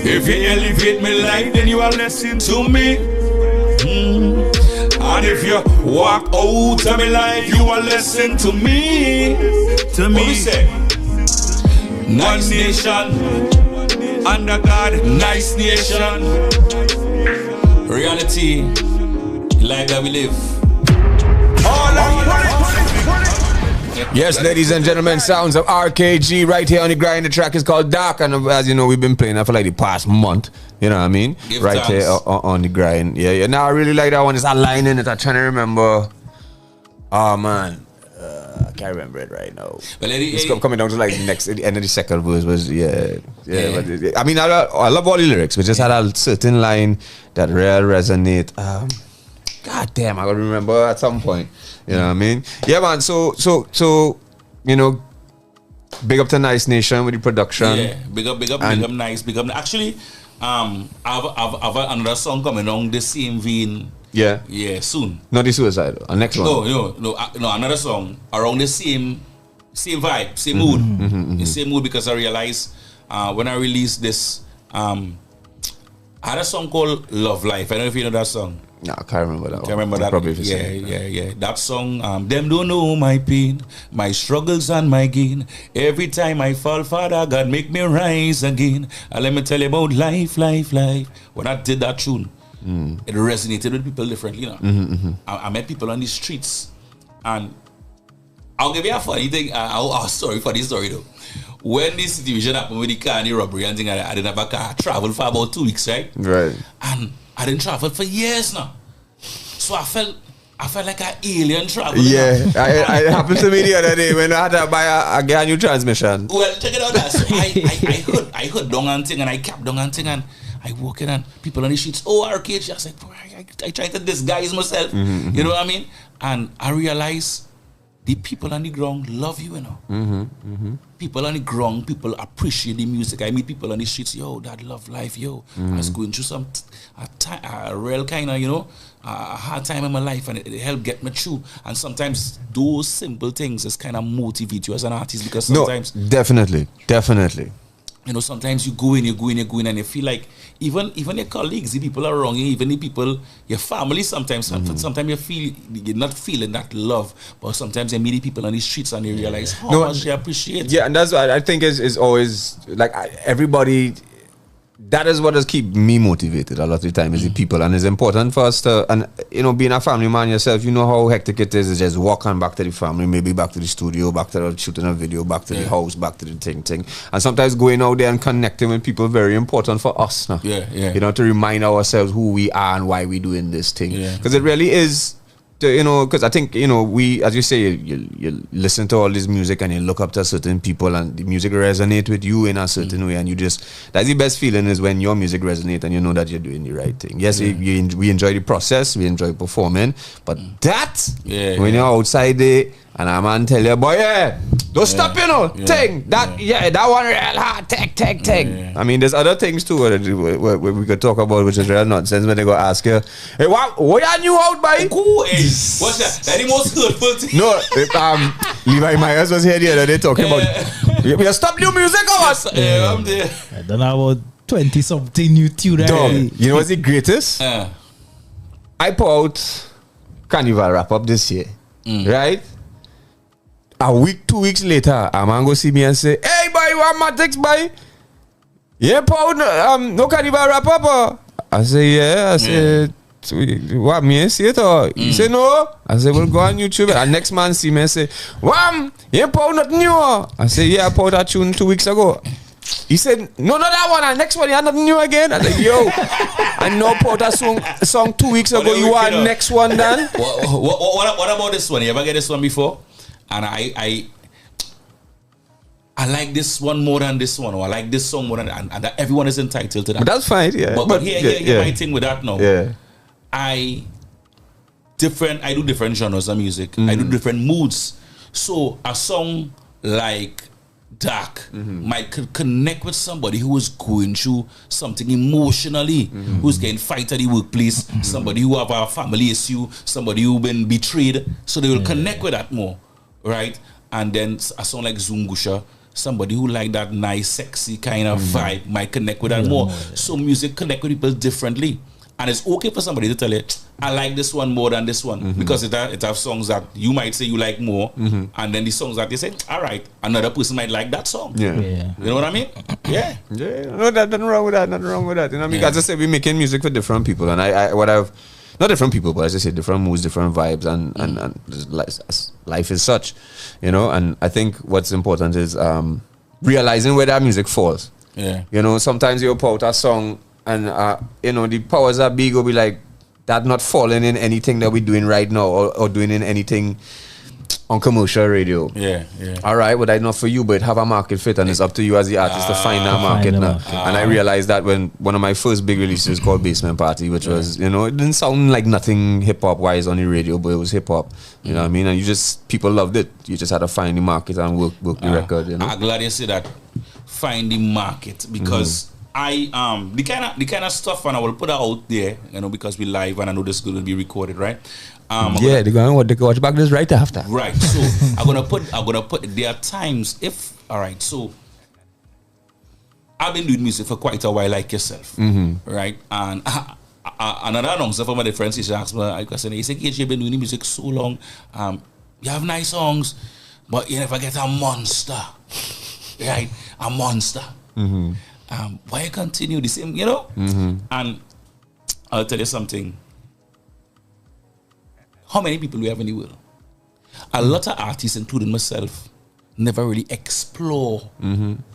If you elevate my life, then you are a lesson to me. And if you walk out of my life, you are a lesson to me. What we say? Nice nation, under God, nice nation. Reality, life that we live. Yes, ladies and gentlemen, sounds of RKG right here on the grind. The track is called Dark, and as you know, we've been playing that for like the past month. You know what I mean? Give right thanks. here on the grind. Yeah. Now I really like that one. It's a line in it. I'm trying to remember. Oh man, I can't remember it right now. Well, It's coming down to like the end of the second verse was But I mean, I love all the lyrics. We just had a certain line that really resonate. God damn, I gotta remember at some point. You know what I mean? Yeah, man. So you know, big up to Nice Nation with the production. Yeah, big up, Nice, big up. Actually, I've another song coming on the same vein. Yeah, soon. Not the Suicide. Next one. No, another song around the same vibe, same mood, the same mood, because I realized when I released this I had a song called Love Life. I don't know if you know that song. No, I can't remember that one. Can't remember that. Probably Yeah. That song, them don't know my pain, my struggles and my gain. Every time I fall, Father God, make me rise again. And let me tell you about life. When I did that tune, it resonated with people differently. You know, I met people on the streets, and I'll give you a funny thing. Funny story though. When this situation happened with the car and the robbery and thing, I didn't have a car. I traveled for about 2 weeks, right? Right. And I didn't travel for years now. So I felt like an alien traveling. Yeah, it happened to me the other day when I had to buy a new transmission. Well, check it out. So I heard down and thing and I kept down and thing and I walk in and people on the streets, RKG. I was like, boy, I tried to disguise myself. You know what I mean? And I realized the people on the ground love you, you know. People on the ground, people appreciate the music. I meet people on the streets, yo, that love life, yo. I was going through a real kind of, you know, a hard time in my life, and it helped get me through. And sometimes those simple things just kind of motivate you as an artist, because sometimes... No, definitely. You know, sometimes you go in, and you feel like even your colleagues, the people around you, even the people, your family, sometimes you feel you're not feeling that love, but sometimes you meet the people on the streets and you realize how much they appreciate. Yeah, and that's what I think is always like everybody. That is what does keep me motivated a lot of the time is the people, and it's important for us to, and you know, being a family man yourself, you know how hectic it is just walking back to the family, maybe back to the studio, back to shooting a video, back to the house, back to the thing, and sometimes going out there and connecting with people very important for us now. You know, to remind ourselves who we are and why we're doing this thing, because it really is. You know, because I think, you know, we, as you say, you listen to all this music and you look up to certain people and the music resonates with you in a certain way, and you just, that's the best feeling is when your music resonates and you know that you're doing the right thing. Yes, we enjoy the process, we enjoy performing, but when you're outside there and a man tell you, boy, don't stop, you know, thing, that one real hard, take. I mean, there's other things too we could talk about, which is real nonsense when they go ask you, hey, what are you out by? What's that? That the most hurtful thing. No, Levi Myers was here the other day talking about, you stop new music or what? I'm there. I don't know about 20-something new tune. You know what's the greatest? I put out Carnival wrap up this year, right? A week, 2 weeks later, a man go see me and say, hey, boy, you want my text, boy? Yeah, Paul, no Carnival wrap up, or? I say, yeah. I say, what, me and see it, or? He say, no. I say, well, go on YouTube. And next man see me and say, Wham, yeah, Paul, not new, or? I say, yeah, I put that tune 2 weeks ago. He said, no, not that one. And next one, you're not new again. I said, yo, I know put a song 2 weeks ago. You are next one, then. What about this one? You ever get this one before? And I like this one more than this one, or I like this song more than, and that everyone is entitled to that. But that's fine, yeah. But here my thing with that now. Yeah. I do different genres of music. I do different moods. So a song like Dark might connect with somebody who is going through something emotionally, who's getting fight at the workplace, somebody who have a family issue, somebody who been betrayed. So they will connect with that more. Right, and then a song like Zungusha, somebody who like that nice, sexy kind of vibe might connect with that more. So music connect with people differently, and it's okay for somebody to tell you, I like this one more than this one, because it have songs that you might say you like more, and then the songs that they say, all right, another person might like that song. You know what I mean? No, nothing wrong with that. You know what I mean? As I said, we're making music for different people, and not different people, but as I say, different moods, different vibes, and life is such, you know. And I think what's important is realizing where that music falls. You know, sometimes you'll put out a song, and you know, the powers that be will be like, that not falling in anything that we're doing right now, or doing in anything on commercial radio. All right, well, that's not for you, but it have a market fit, and it's up to you as the artist to find that market now. And I realized that when one of my first big releases called Basement Party, which was, you know, it didn't sound like nothing hip hop wise on the radio, but it was hip hop. You know what I mean? And people loved it. You just had to find the market and work the record. You know? I'm glad you say that. Find the market, because the kind of stuff, and I will put it out there, you know, because we live, and I know this is going to be recorded, right? They're going to watch back this right after. Right. So I'm gonna put there are times, if all right, so I've been doing music for quite a while, like yourself, right? And another announcer from a different station asked me a question. He said, "KJ, you've been doing music so long. You have nice songs, but you never get a monster, right? A monster. Why you continue the same, you know?" And I'll tell you something. How many people we have in the world? A lot of artists, including myself, never really explore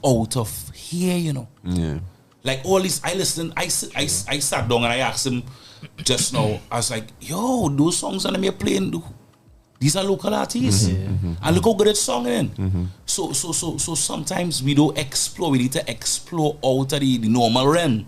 out of here, you know. Yeah. Like all this, I sat down and I asked him just now. I was like, "Yo, those songs that I'm playing, these are local artists, and look how good that song is." So sometimes we don't explore. We need to explore out of the normal realm,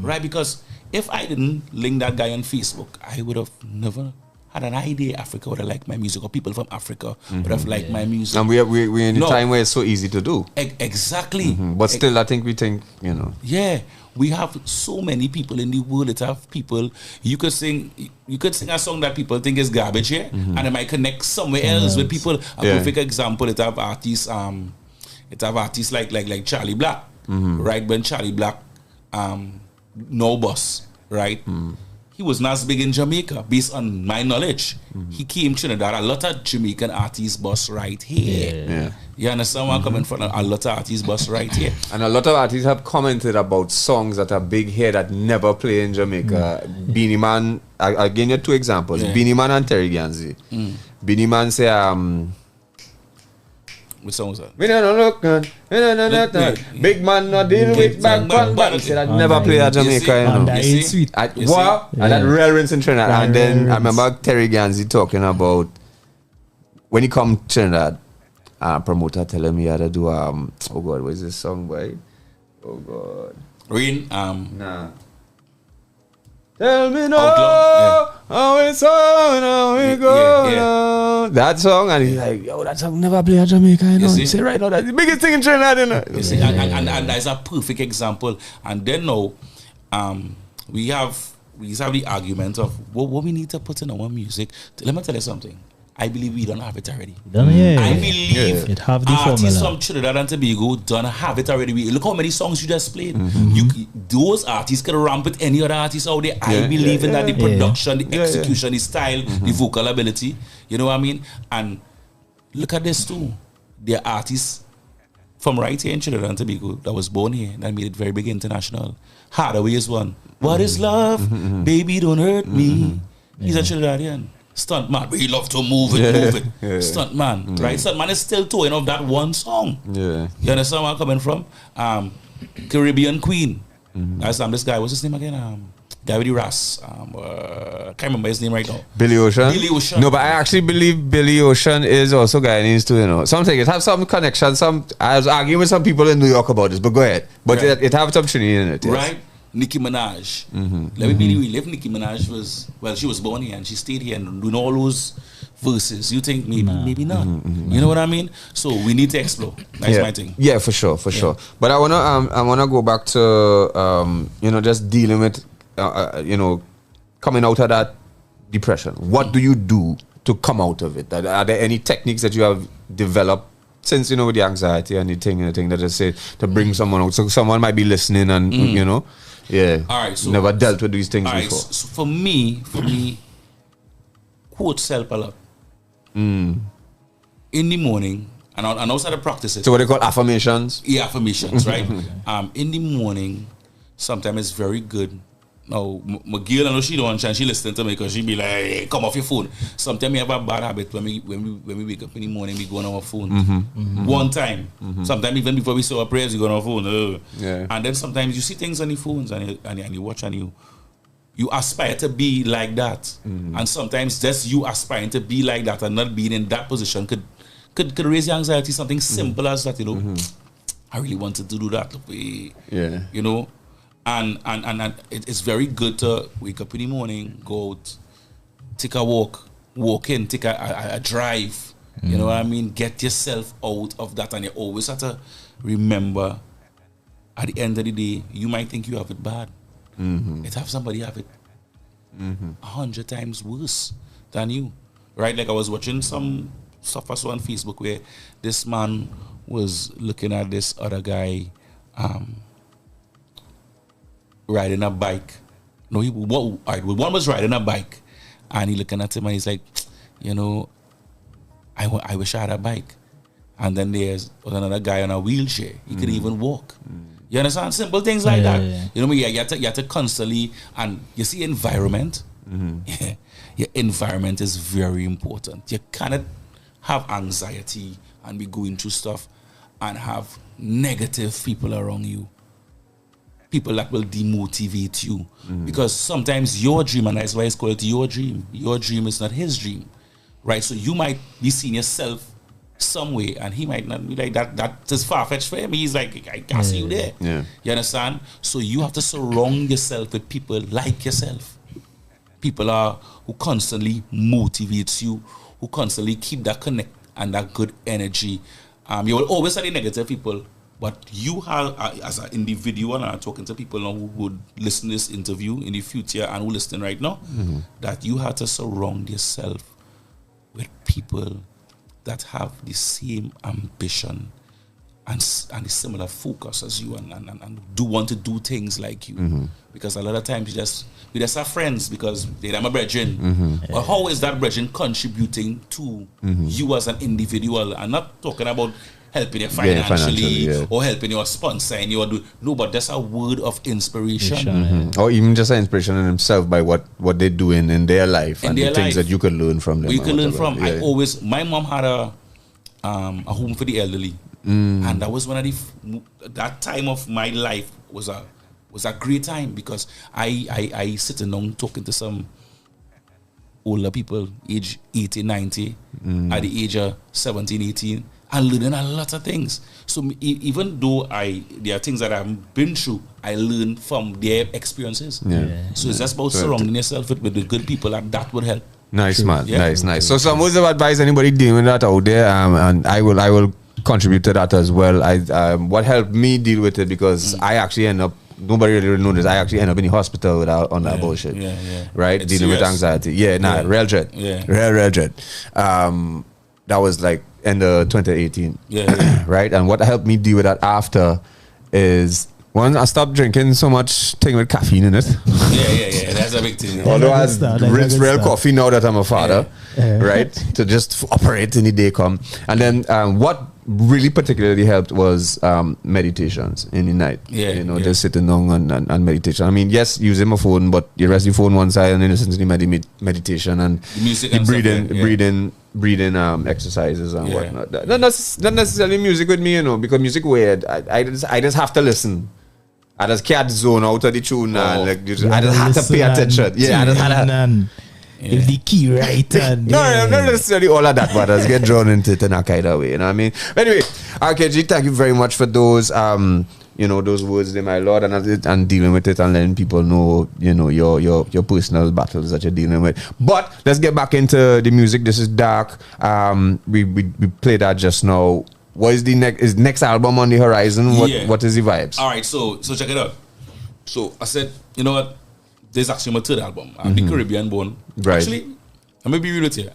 right? Because if I didn't link that guy on Facebook, I would have never had an idea Africa would have liked my music, or people from Africa would have liked my music. And we're in a time where it's so easy to do. Exactly. But still, I think we think, you know. Yeah, we have so many people in the world that have people. You could sing a song that people think is garbage, and it might connect somewhere else with people. A perfect example, it have artists like Charlie Black, right? When Charlie Black, no boss, right? He was not as big in Jamaica, based on my knowledge. He came to Trinidad. A lot of Jamaican artists bus right here. You understand where I'm coming from? A lot of artists bus right here. And a lot of artists have commented about songs that are big here that never play in Jamaica. Beanie Man, I'll give you two examples. Beanie Man and Terry Ganzi. Beanie Man say, Which song was that? "We don't look good. Big man not deal with back bang. He said, "I never play at Jamaica, you know." That ain't sweet. Wow. And that real rinse in Trinidad. And then I remember Terry Ganzi talking about when he come to Trinidad, promoter tell him he had to do oh God, what is this song, boy? Oh God. Rain, Nah. Tell me no, Outlaw, how it's on, how we go. Yeah. That song, and he's like, "Yo, that song never play at Jamaica, you know." see? He said, "Right now, that's the biggest thing in Trinidad, you know." You see, and that's a perfect example. And then now, we have the argument of what we need to put in our music. Let me tell you something. I believe we don't have it already. I believe it have the artists formula. from Trinidad and Tobago don't have it already. Look how many songs you just played. Those artists can ramp with any other artists out there. I believe in that, the production, the execution, the style, the vocal ability. You know what I mean? And look at this too. There are artists from right here in Trinidad and Tobago that was born here that made it very big international. Hardaway is one. What is love? Baby, don't hurt me. He's a Trinidadian. Stunt man, we love to move it. Stunt man, right? Stunt man is still touring of that one song. You understand where I'm coming from? Caribbean Queen. That's this guy. What's his name again? Guy with the Ras. Can't remember his name right now. Billy Ocean. Billy Ocean. No, but I actually believe Billy Ocean is also Guyanese too. You know, something it have some connection. I was arguing with some people in New York about this, but go ahead. But it have some Trinity in it, yes. Right? Nicki Minaj. Let me be real. If Nicki Minaj she was born here and she stayed here and doing all those verses, you think maybe not. You know what I mean? So we need to explore. That's my thing. Yeah, for sure. But I wanna go back to just dealing with coming out of that depression. What do you do to come out of it? Are there any techniques that you have developed since with the anxiety and the thing that I said to bring someone out? So someone might be listening and Yeah. All right. So never dealt with these things before. Right, so for me, quotes help a lot. In the morning, and outside of practice it. So what they call affirmations? Yeah, affirmations, right? In the morning, sometimes it's very good. Now, my girl, I know she don't want she listening to me because she be like, "Hey, come off your phone." Sometimes we have a bad habit when we wake up in the morning, we go on our phone. One time. Sometimes even before we say our prayers, we go on our phone. And then sometimes you see things on the phones and you watch and you aspire to be like that. And sometimes just you aspiring to be like that and not being in that position could raise your anxiety. Something simple as that, I really wanted to do that. And it's very good to wake up in the morning, go out, take a walk in, take a drive. You know what I mean? Get yourself out of that, and you always have to remember, at the end of the day, you might think you have it bad. It have somebody have it 100 times worse than you, right? Like I was watching some stuff I saw on Facebook where this man was looking at this other guy riding a bike. No, one was riding a bike, and he looking at him and he's like, you know, I wish I had a bike. And then there's another guy on a wheelchair. He could even walk. You understand? Simple things like that. Yeah. You know, you have to constantly, and you see environment. Yeah, your environment is very important. You cannot have anxiety and be going through stuff and have negative people around you. People that will demotivate you. Because sometimes your dream, and that's why it's called your dream. Your dream is not his dream. Right? So you might be seeing yourself some way, and he might not be like that. That is far-fetched for him. He's like, I can't see you there. Yeah. You understand? So you have to surround yourself with people like yourself. People who constantly motivates you, who constantly keep that connect and that good energy. You will always have the negative people, but you have, as an individual, and I'm talking to people now who would listen to this interview in the future and who listen right now, that you have to surround yourself with people that have the same ambition and the similar focus as you, and do want to do things like you. Because a lot of times we just have friends because they're my brethren. But how is that brethren contributing to you as an individual? I'm not talking about helping you financially or helping you or sponsoring you or do no, but that's a word of inspiration. Or even just an inspiration in himself by what they're doing in their life and the things that you can learn from them. You can learn from. My mom had a home for the elderly, and that was one of that time of my life was a great time because I sitting down talking to some older people, age 80, 90, at the age of 17, 18, and learning a lot of things. So even though there are things that I've been through, I learn from their experiences. So it's just about surrounding yourself with good people, and that would help. Nice, man. Nice. So some words of advice anybody dealing with that out there, and I will contribute to that as well. What helped me deal with it, because I actually end up, nobody really knows this, I actually end up in the hospital on that bullshit. Right? It's dealing serious. with anxiety. Real dread. Real dread. That was like end of 2018. Right? And what helped me deal with that after is, one, I stopped drinking so much thing with caffeine in it. That's a big thing. Although I rinse real coffee now that I'm a father, right? To just operate in the day come. And then what really particularly helped was meditations in the night. Just sitting down and meditation. I mean, yes, using my phone, but you rest your phone one side and then listen to the meditation and the breathing exercises and whatnot. Not necessarily music with me, because music weird. I just have to listen. I just can't zone out of the tune. I just had to pay attention. I just had to. If the key right and not necessarily all of that, but I just get drawn into it in a kind of way. You know what I mean? Anyway, RKG, thank you very much for those those words, my Lord, and dealing with it and letting people know, your personal battles that you're dealing with. But let's get back into the music. This is Dark. We played that just now. What is the next album on the horizon? What is the vibes? All right, so check it out. So I said, you know what? There's actually my third album, The Caribbean Born. Right. Actually, I'm gonna be real with you.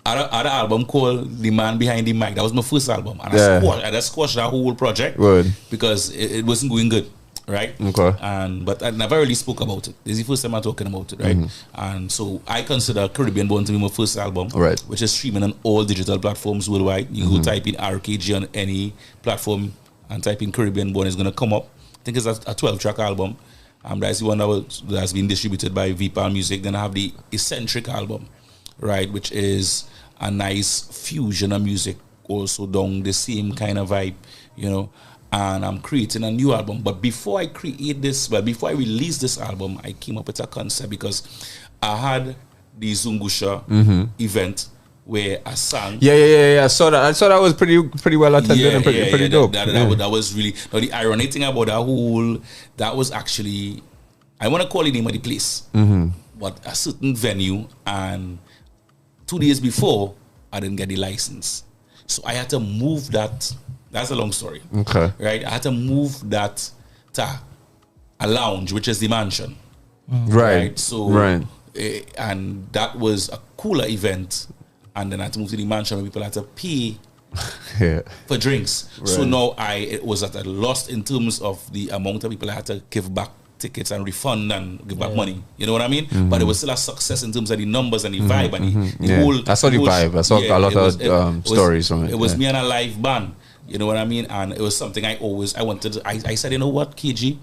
I had an album called The Man Behind the Mic. That was my first album, and I just squashed that whole project because it wasn't going good, right? Okay. But I never really spoke about it. This is the first time I'm talking about it, right? And so I consider Caribbean Born to be my first album, which is streaming on all digital platforms worldwide. You go type in RKG on any platform and type in Caribbean Born, it's gonna come up. I think it's a 12-track album. That's the one that's been distributed by VPAL Music. Then I have the Eccentric album, right, which is a nice fusion of music, also down the same kind of vibe, and I'm creating a new album. But before I before I release this album, I came up with a concept because I had the Zungusha event where I sang. I saw that. I saw that was pretty well attended and pretty dope. That was really. Now the ironic thing about that was actually, I want to call the name of the place, but a certain venue, and 2 days before I didn't get the license, so I had to move that. That's a long story. Okay. Right. I had to move that to a lounge, which is the mansion. Right. So and that was a cooler event. And then I had to move to the mansion where people had to pay for drinks. Right. So now it was at a loss in terms of the amount of people I had to give back tickets and refund and give back money. You know what I mean? But it was still a success in terms of the numbers and the vibe and the whole. I saw the vibe. I saw a lot of stories from it. It was me and a live band. You know what I mean? And it was something I wanted. I said, you know what, KG,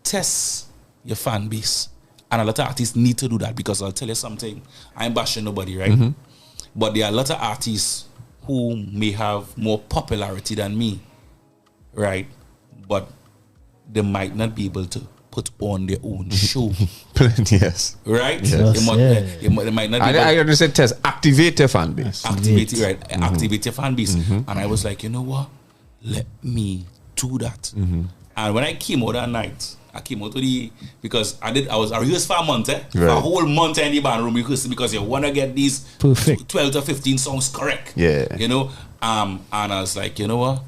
test your fan base. And a lot of artists need to do that because I'll tell you something. I'm bashing nobody, right? But there are a lot of artists who may have more popularity than me, right? But they might not be able to put on their own show. Yes. Right? Yes. They might not be I understand test. Activate your fan base. Activate your fan base. And I was like, you know what? Let me do that. And when I came out that night, I came out to because I rehearsed for a month, for a whole month in the band room rehearsing because you want to get these perfect 12 to 15 songs correct. Yeah. You know? And I was like, you know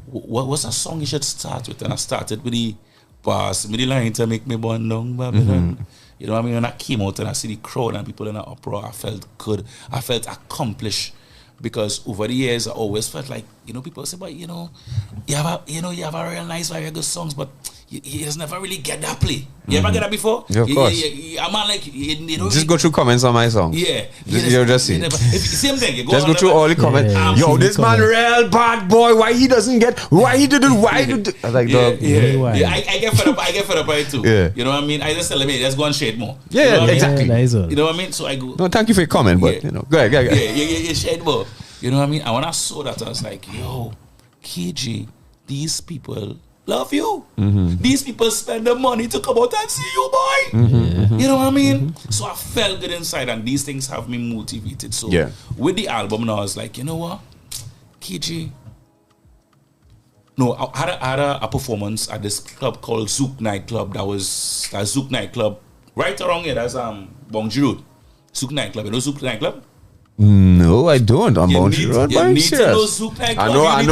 what's a song you should start with? And I started with the pass me the line to make me born down Babylon. You know what I mean? When I came out and I see the crowd and people in the uproar, I felt good. I felt accomplished. Because over the years, I always felt like, you know, people say, but you know, you have a real nice, very good songs, but you just never really get that play. You ever get that before? Yeah, of course. I'm like, you know, just go through comments on my song. Yeah. You'll just see. Same thing. You just go through all the comments. Yo, this man real bad boy. Why he doesn't get? Why he did it? Why did it? I was like, I get fed up. I get fed up by it too. Yeah. You know what I mean? I just tell them, hey, let's go and shade more. Yeah, you know exactly. You know what I mean? So I go. No, thank you for your comment, but you know, go ahead. Yeah, shade more. You know what I mean? And when I saw that, I was like, yo, KG, these people love you. These people spend the money to come out and see you, boy. You know what I mean? So I felt good inside, and these things have me motivated. So with the album now, I was like, you know what? KG. No, I had a performance at this club called Zouk Nightclub. That was a Zouk Nightclub right around here. That's Bongji Road. Zouk Nightclub. You know Zouk Nightclub? No, I don't. I'm Bongji Road. You need to know Zouk Nightclub. I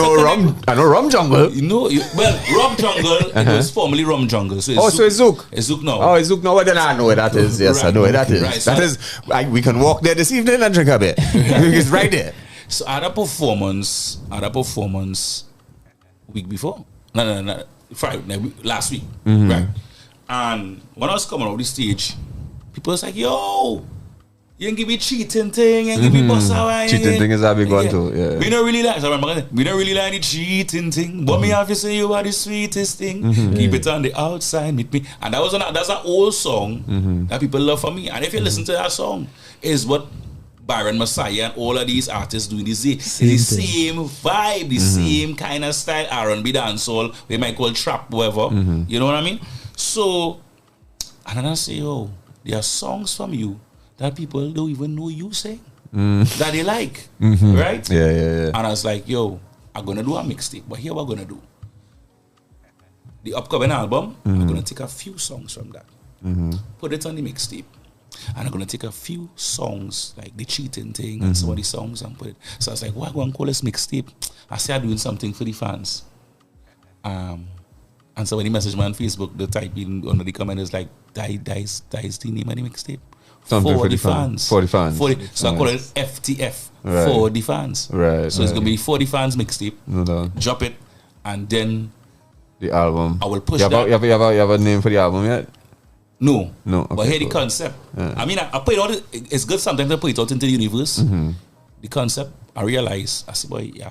know Rum Jungle. You know, Rum Jungle. It was formerly Rum Jungle. So so it's Zouk. It's Zouk now. Oh, it's Zouk now. Well, then I know where that is. Yes, I know where that is. Right, so we can walk there this evening and drink a bit. It's right there. So I had a performance week before. No, Friday, last week. Right. And when I was coming off the stage, people was like, yo, you can give me cheating thing and give me bossa. Cheating thing is a big one too. Yeah. We don't really like the cheating thing, but me have to say you are the sweetest thing. Keep it on the outside with me. And that's an old song that people love for me. And if you listen to that song, is what Byron Messiah and all of these artists do the same vibe, the same kind of style, R&B dancehall, we might call trap, whatever. You know what I mean? So, and then I say, yo, there are songs from you that people don't even know you sing, that they like, right? Yeah. And I was like, yo, I'm going to do a mixtape, but here what I'm going to do. The upcoming album, I'm going to take a few songs from that, put it on the mixtape. And I'm going to take a few songs, like the cheating thing and some of the songs and put it. So I was like, why go and call this mixtape? I started doing something for the fans. And somebody messaged me on Facebook, the type in under the comment is like, that is the name of the mixtape. Something for the fans. For the fans. So I call it FTF, for the fans. Right. So it's going to be for the fans mixtape. No. Drop it, and then the album. I will push you have a name for the album yet? No. Okay, but here the concept. I mean, I put it out. It's good sometimes to put it out into the universe. The concept, I realize, I see, boy, yeah,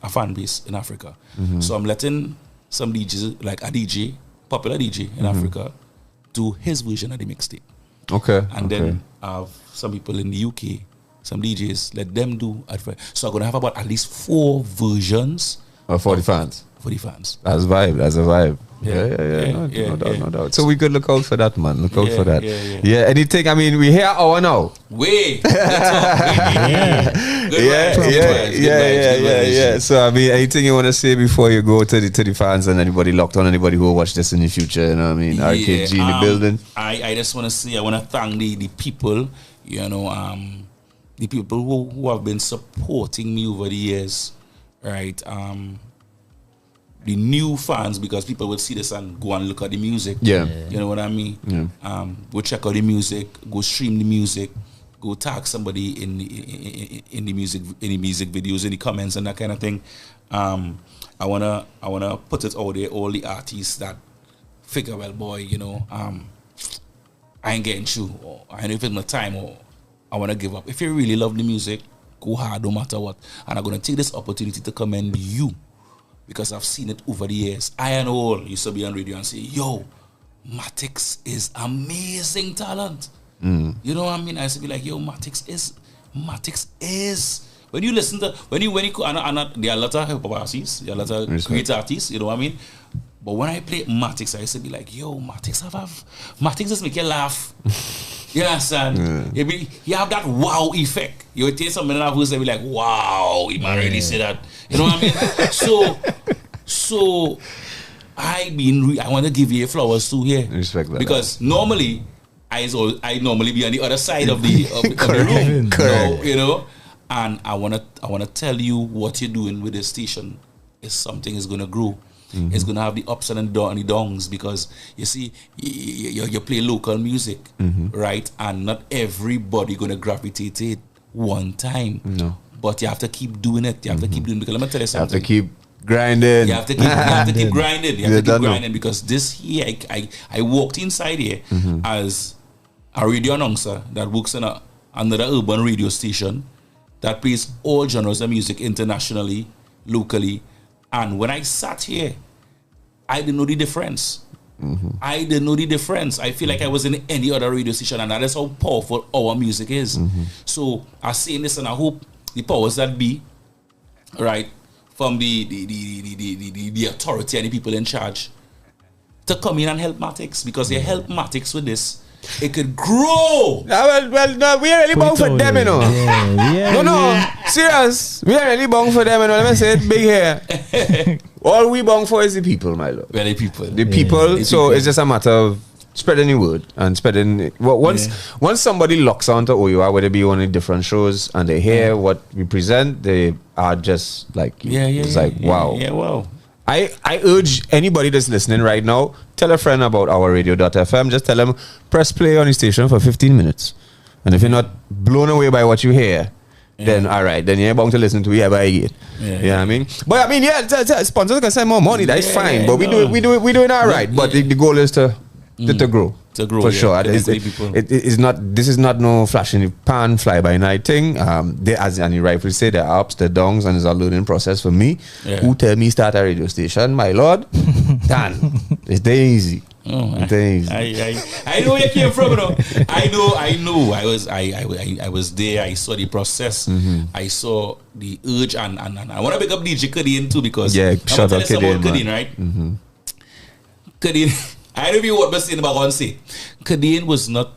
a fan base in Africa. So I'm letting some DJs, like a DJ, popular DJ in Africa, do his version of the mixtape. Okay. And then I have some people in the UK, some DJs, let them do. So I'm going to have about at least 4 versions. For the fans. For the fans. That's a vibe. No doubt. So we could look out for that, man. Look out for that. Yeah. Anything? I mean, we here hour now. Wait. Yeah. So I mean, anything you want to say before you go to the fans and anybody locked on, anybody who will watch this in the future? You know what I mean? RKG in the building. I just want to say, I want to thank the people. You know, the people who have been supporting me over the years, right? The new fans, because people will see this and go and look at the music. Yeah. You know what I mean? Yeah. Go check out the music, go stream the music, go tag somebody in the music videos, in the comments and that kind of thing. I wanna put it out there, all the artists that figure, well, boy, you know, I ain't getting through, or I ain't even my time, or I want to give up. If you really love the music, go hard no matter what. And I'm going to take this opportunity to commend you, because I've seen it over the years. I and all used to be on radio and say, yo, Matix is amazing talent. You know what I mean? I used to be like, yo, Matix is. When you listen to, when you, and there are a lot of hip hop artists, there are a lot of great artists, you know what I mean? But when I play Matix, I used to be like, yo, Matix just make you laugh. You understand? Yeah. You have that wow effect. You would take something that who's be like, wow, he might really say that. You know what I mean? So I want to give you flowers too here. Respect that. Because normally I normally be on the other side of the room. Correct. You know? And I wanna tell you what you're doing with this station is something is gonna grow. It's gonna have the ups and the downs, because you see, you play local music, right? And not everybody gonna gravitate it one time. No. But you have to keep doing it. You have to keep doing it, because let me tell you something. You have to keep grinding. You have to keep grinding. You have to keep grinding, because this year I walked inside here as a radio announcer that works in another urban radio station that plays all genres of music internationally, locally. And when I sat here, I didn't know the difference. I didn't know the difference. I feel like I was in any other radio station, and that is how powerful our music is. So I say this, and I hope the powers that be, right, from the authority and the people in charge, to come in and help Matix, because they help Matix with this. It could grow. Well, no, we are really bound for them, you know. Serious. We are really bound for them, you know. Let me say it big here. All we bound for is the people, my lord. Well, the people. The people. It's just a matter of spreading the word and spreading. Once somebody locks onto OUR, whether it be on different shows, and they hear what we present, they are just like, wow. Yeah, wow. I urge anybody that's listening right now, tell a friend about Ourradio.fm. Just tell them, press play on the station for 15 minutes. And if you're not blown away by what you hear, then all right, then you're bound to listen to it by again. You know what I mean? But I mean, sponsors can send more money. That's fine. But we doing all right. But the goal is to grow. To grow, for sure. This is not no flash in the pan, fly by night thing. As you rightfully say, there are ups, there are downs, and it's a learning process for me. Who tell me start a radio station, my lord? Dan, it's dead easy. It's easy. I know where you came from, you know. I know. I was there. I saw the process. I saw the urge, and I want to pick up DJ Kadeen too, because shout out Kadeen, right? Kadeen. I don't know what I'm saying about one say. Kadeen was not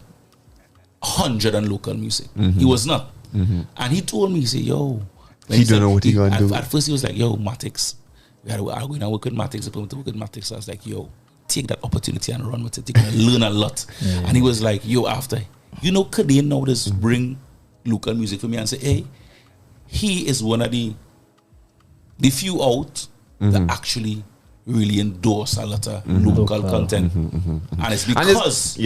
100 on local music. He was not. And he told me, he said, yo. He don't know what he's going to do. At first he was like, yo, Matix. I'm going to work with Matix. I'm going to work with Matix. So I was like, yo, take that opportunity and run with it. You're going to learn a lot. And he was like, yo, after, you know, Kadeen now just bring local music for me and say, hey, he is one of the few out that actually really endorse a lot of local content, and it's because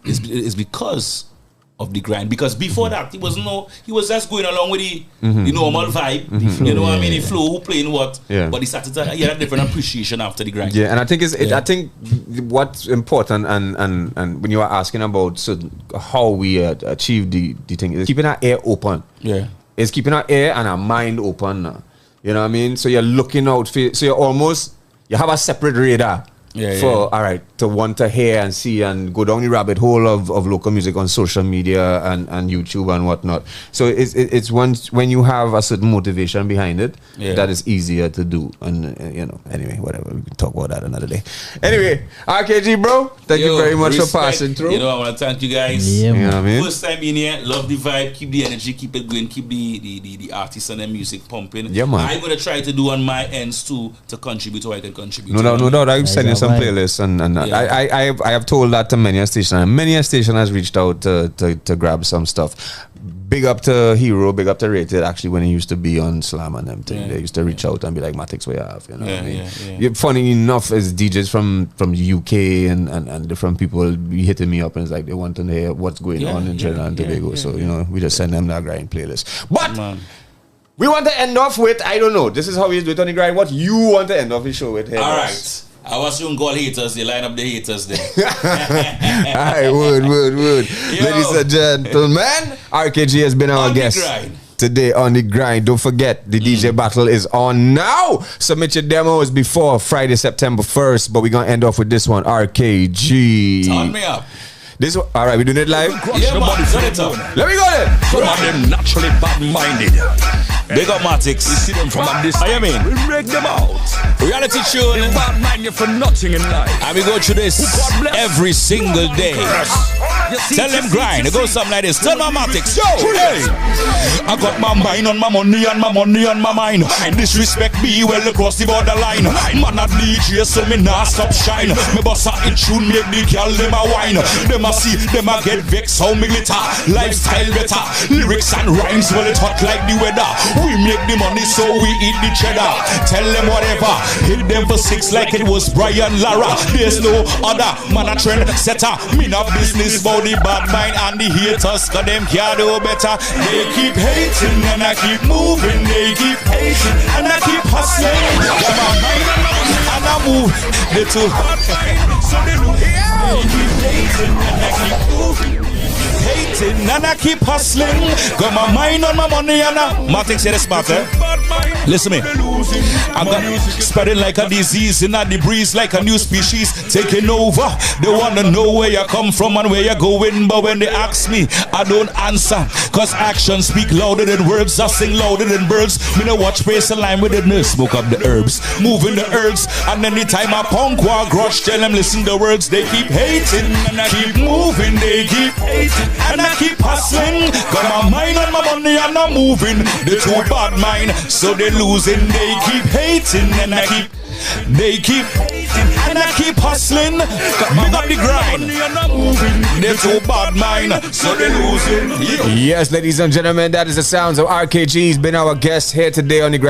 it's because of the grind. Because before that, he was just going along with the normal vibe, you know what I mean, the flow, who playing what, but he started to get a different appreciation after the grind. And I think I think what's important, and when you are asking about how we achieve the thing, is keeping our ear open. It's keeping our ear and our mind open. You know what I mean? So you're looking out for, so you're almost, you have a separate radar all right, to want to hear and see and go down the rabbit hole of local music on social media and YouTube and whatnot. So it's when you have a certain motivation behind it, that is easier to do. And anyway, whatever, we can talk about that another day. Anyway, RKG bro, thank you very much for passing through. You know, I want to thank you guys. You know what I mean? First time in here, love the vibe, keep the energy, keep it going, keep the artists and the music pumping. Yeah, man. I'm gonna try to do on my ends too to contribute so I can contribute. No doubt. I'm sending some playlists and I have told that to many a station, and many a station has reached out to grab some stuff. Big up to Hero, big up to Rated. Actually, when he used to be on Slam and them thing, they used to reach out and be like, Matix, what you have? You know what I mean? Funny enough, as DJs from the UK and different people be hitting me up, and it's like they want to hear what's going on in Trinidad and Tobago. So we just send them that grind playlist. But we want to end off with, I don't know, this is how we do it on the grind. What you want to end off the show with here? All right. I was soon call haters, they line up the haters there. Alright, wood. Ladies and gentlemen, RKG has been our guest today on the grind. Don't forget, the DJ battle is on now. Submit your demos before Friday, September 1st, but we're going to end off with this one, RKG. Turn me up. This one, all right, we doing it live? Yeah, man, turn it up. Let me go then. Some of them naturally bad-minded. Big up Matix. We see them from a distance. I mean, we break them out. Reality show. They bad mind you for nothing in life. And we go through this every single day. Tell them grind. It goes something like this. Tell my Matix. Yo, hey. I got my mind on my money and my money on my mind. Disrespect me well across the borderline. Man a DJ so me nah stop shine. Me boss a in tune make the girl them a wine. Them a see, them a get vexed how me glitter. Lifestyle better. Lyrics and rhymes well it hot like the weather. We make the money so we eat the cheddar. Tell them whatever. Hit them for 6 like it was Brian Lara. There's no other man a trend setter. Me no business about the bad mind and the haters. Cause them can't do better. They keep hating and I keep moving. They keep hating and I keep hustling. Got my mind and I move. They too hot. So they keep hating and I keep moving. Hating and I keep hustling. Got my mind on my money and I Matix say this matter. Listen me. I got spreading like a disease in the breeze like a new species taking over. They wanna know where you come from and where you're going, but when they ask me, I don't answer. Cause actions speak louder than words. I sing louder than birds. Me no watch face in line with the nurse. Smoke up the herbs, moving the herbs. And anytime I punk or grush, tell them listen the words. They keep hating and I keep moving. They keep hating and I keep hustling. Got my mind on my money and I'm moving. They too bad mind, so they losing. They keep hating and I keep. They keep hating and I keep hustling. Big up the grind. They too bad mind, so they losing. Yes, ladies and gentlemen, that is the sounds of RKG. He's been our guest here today on the grind.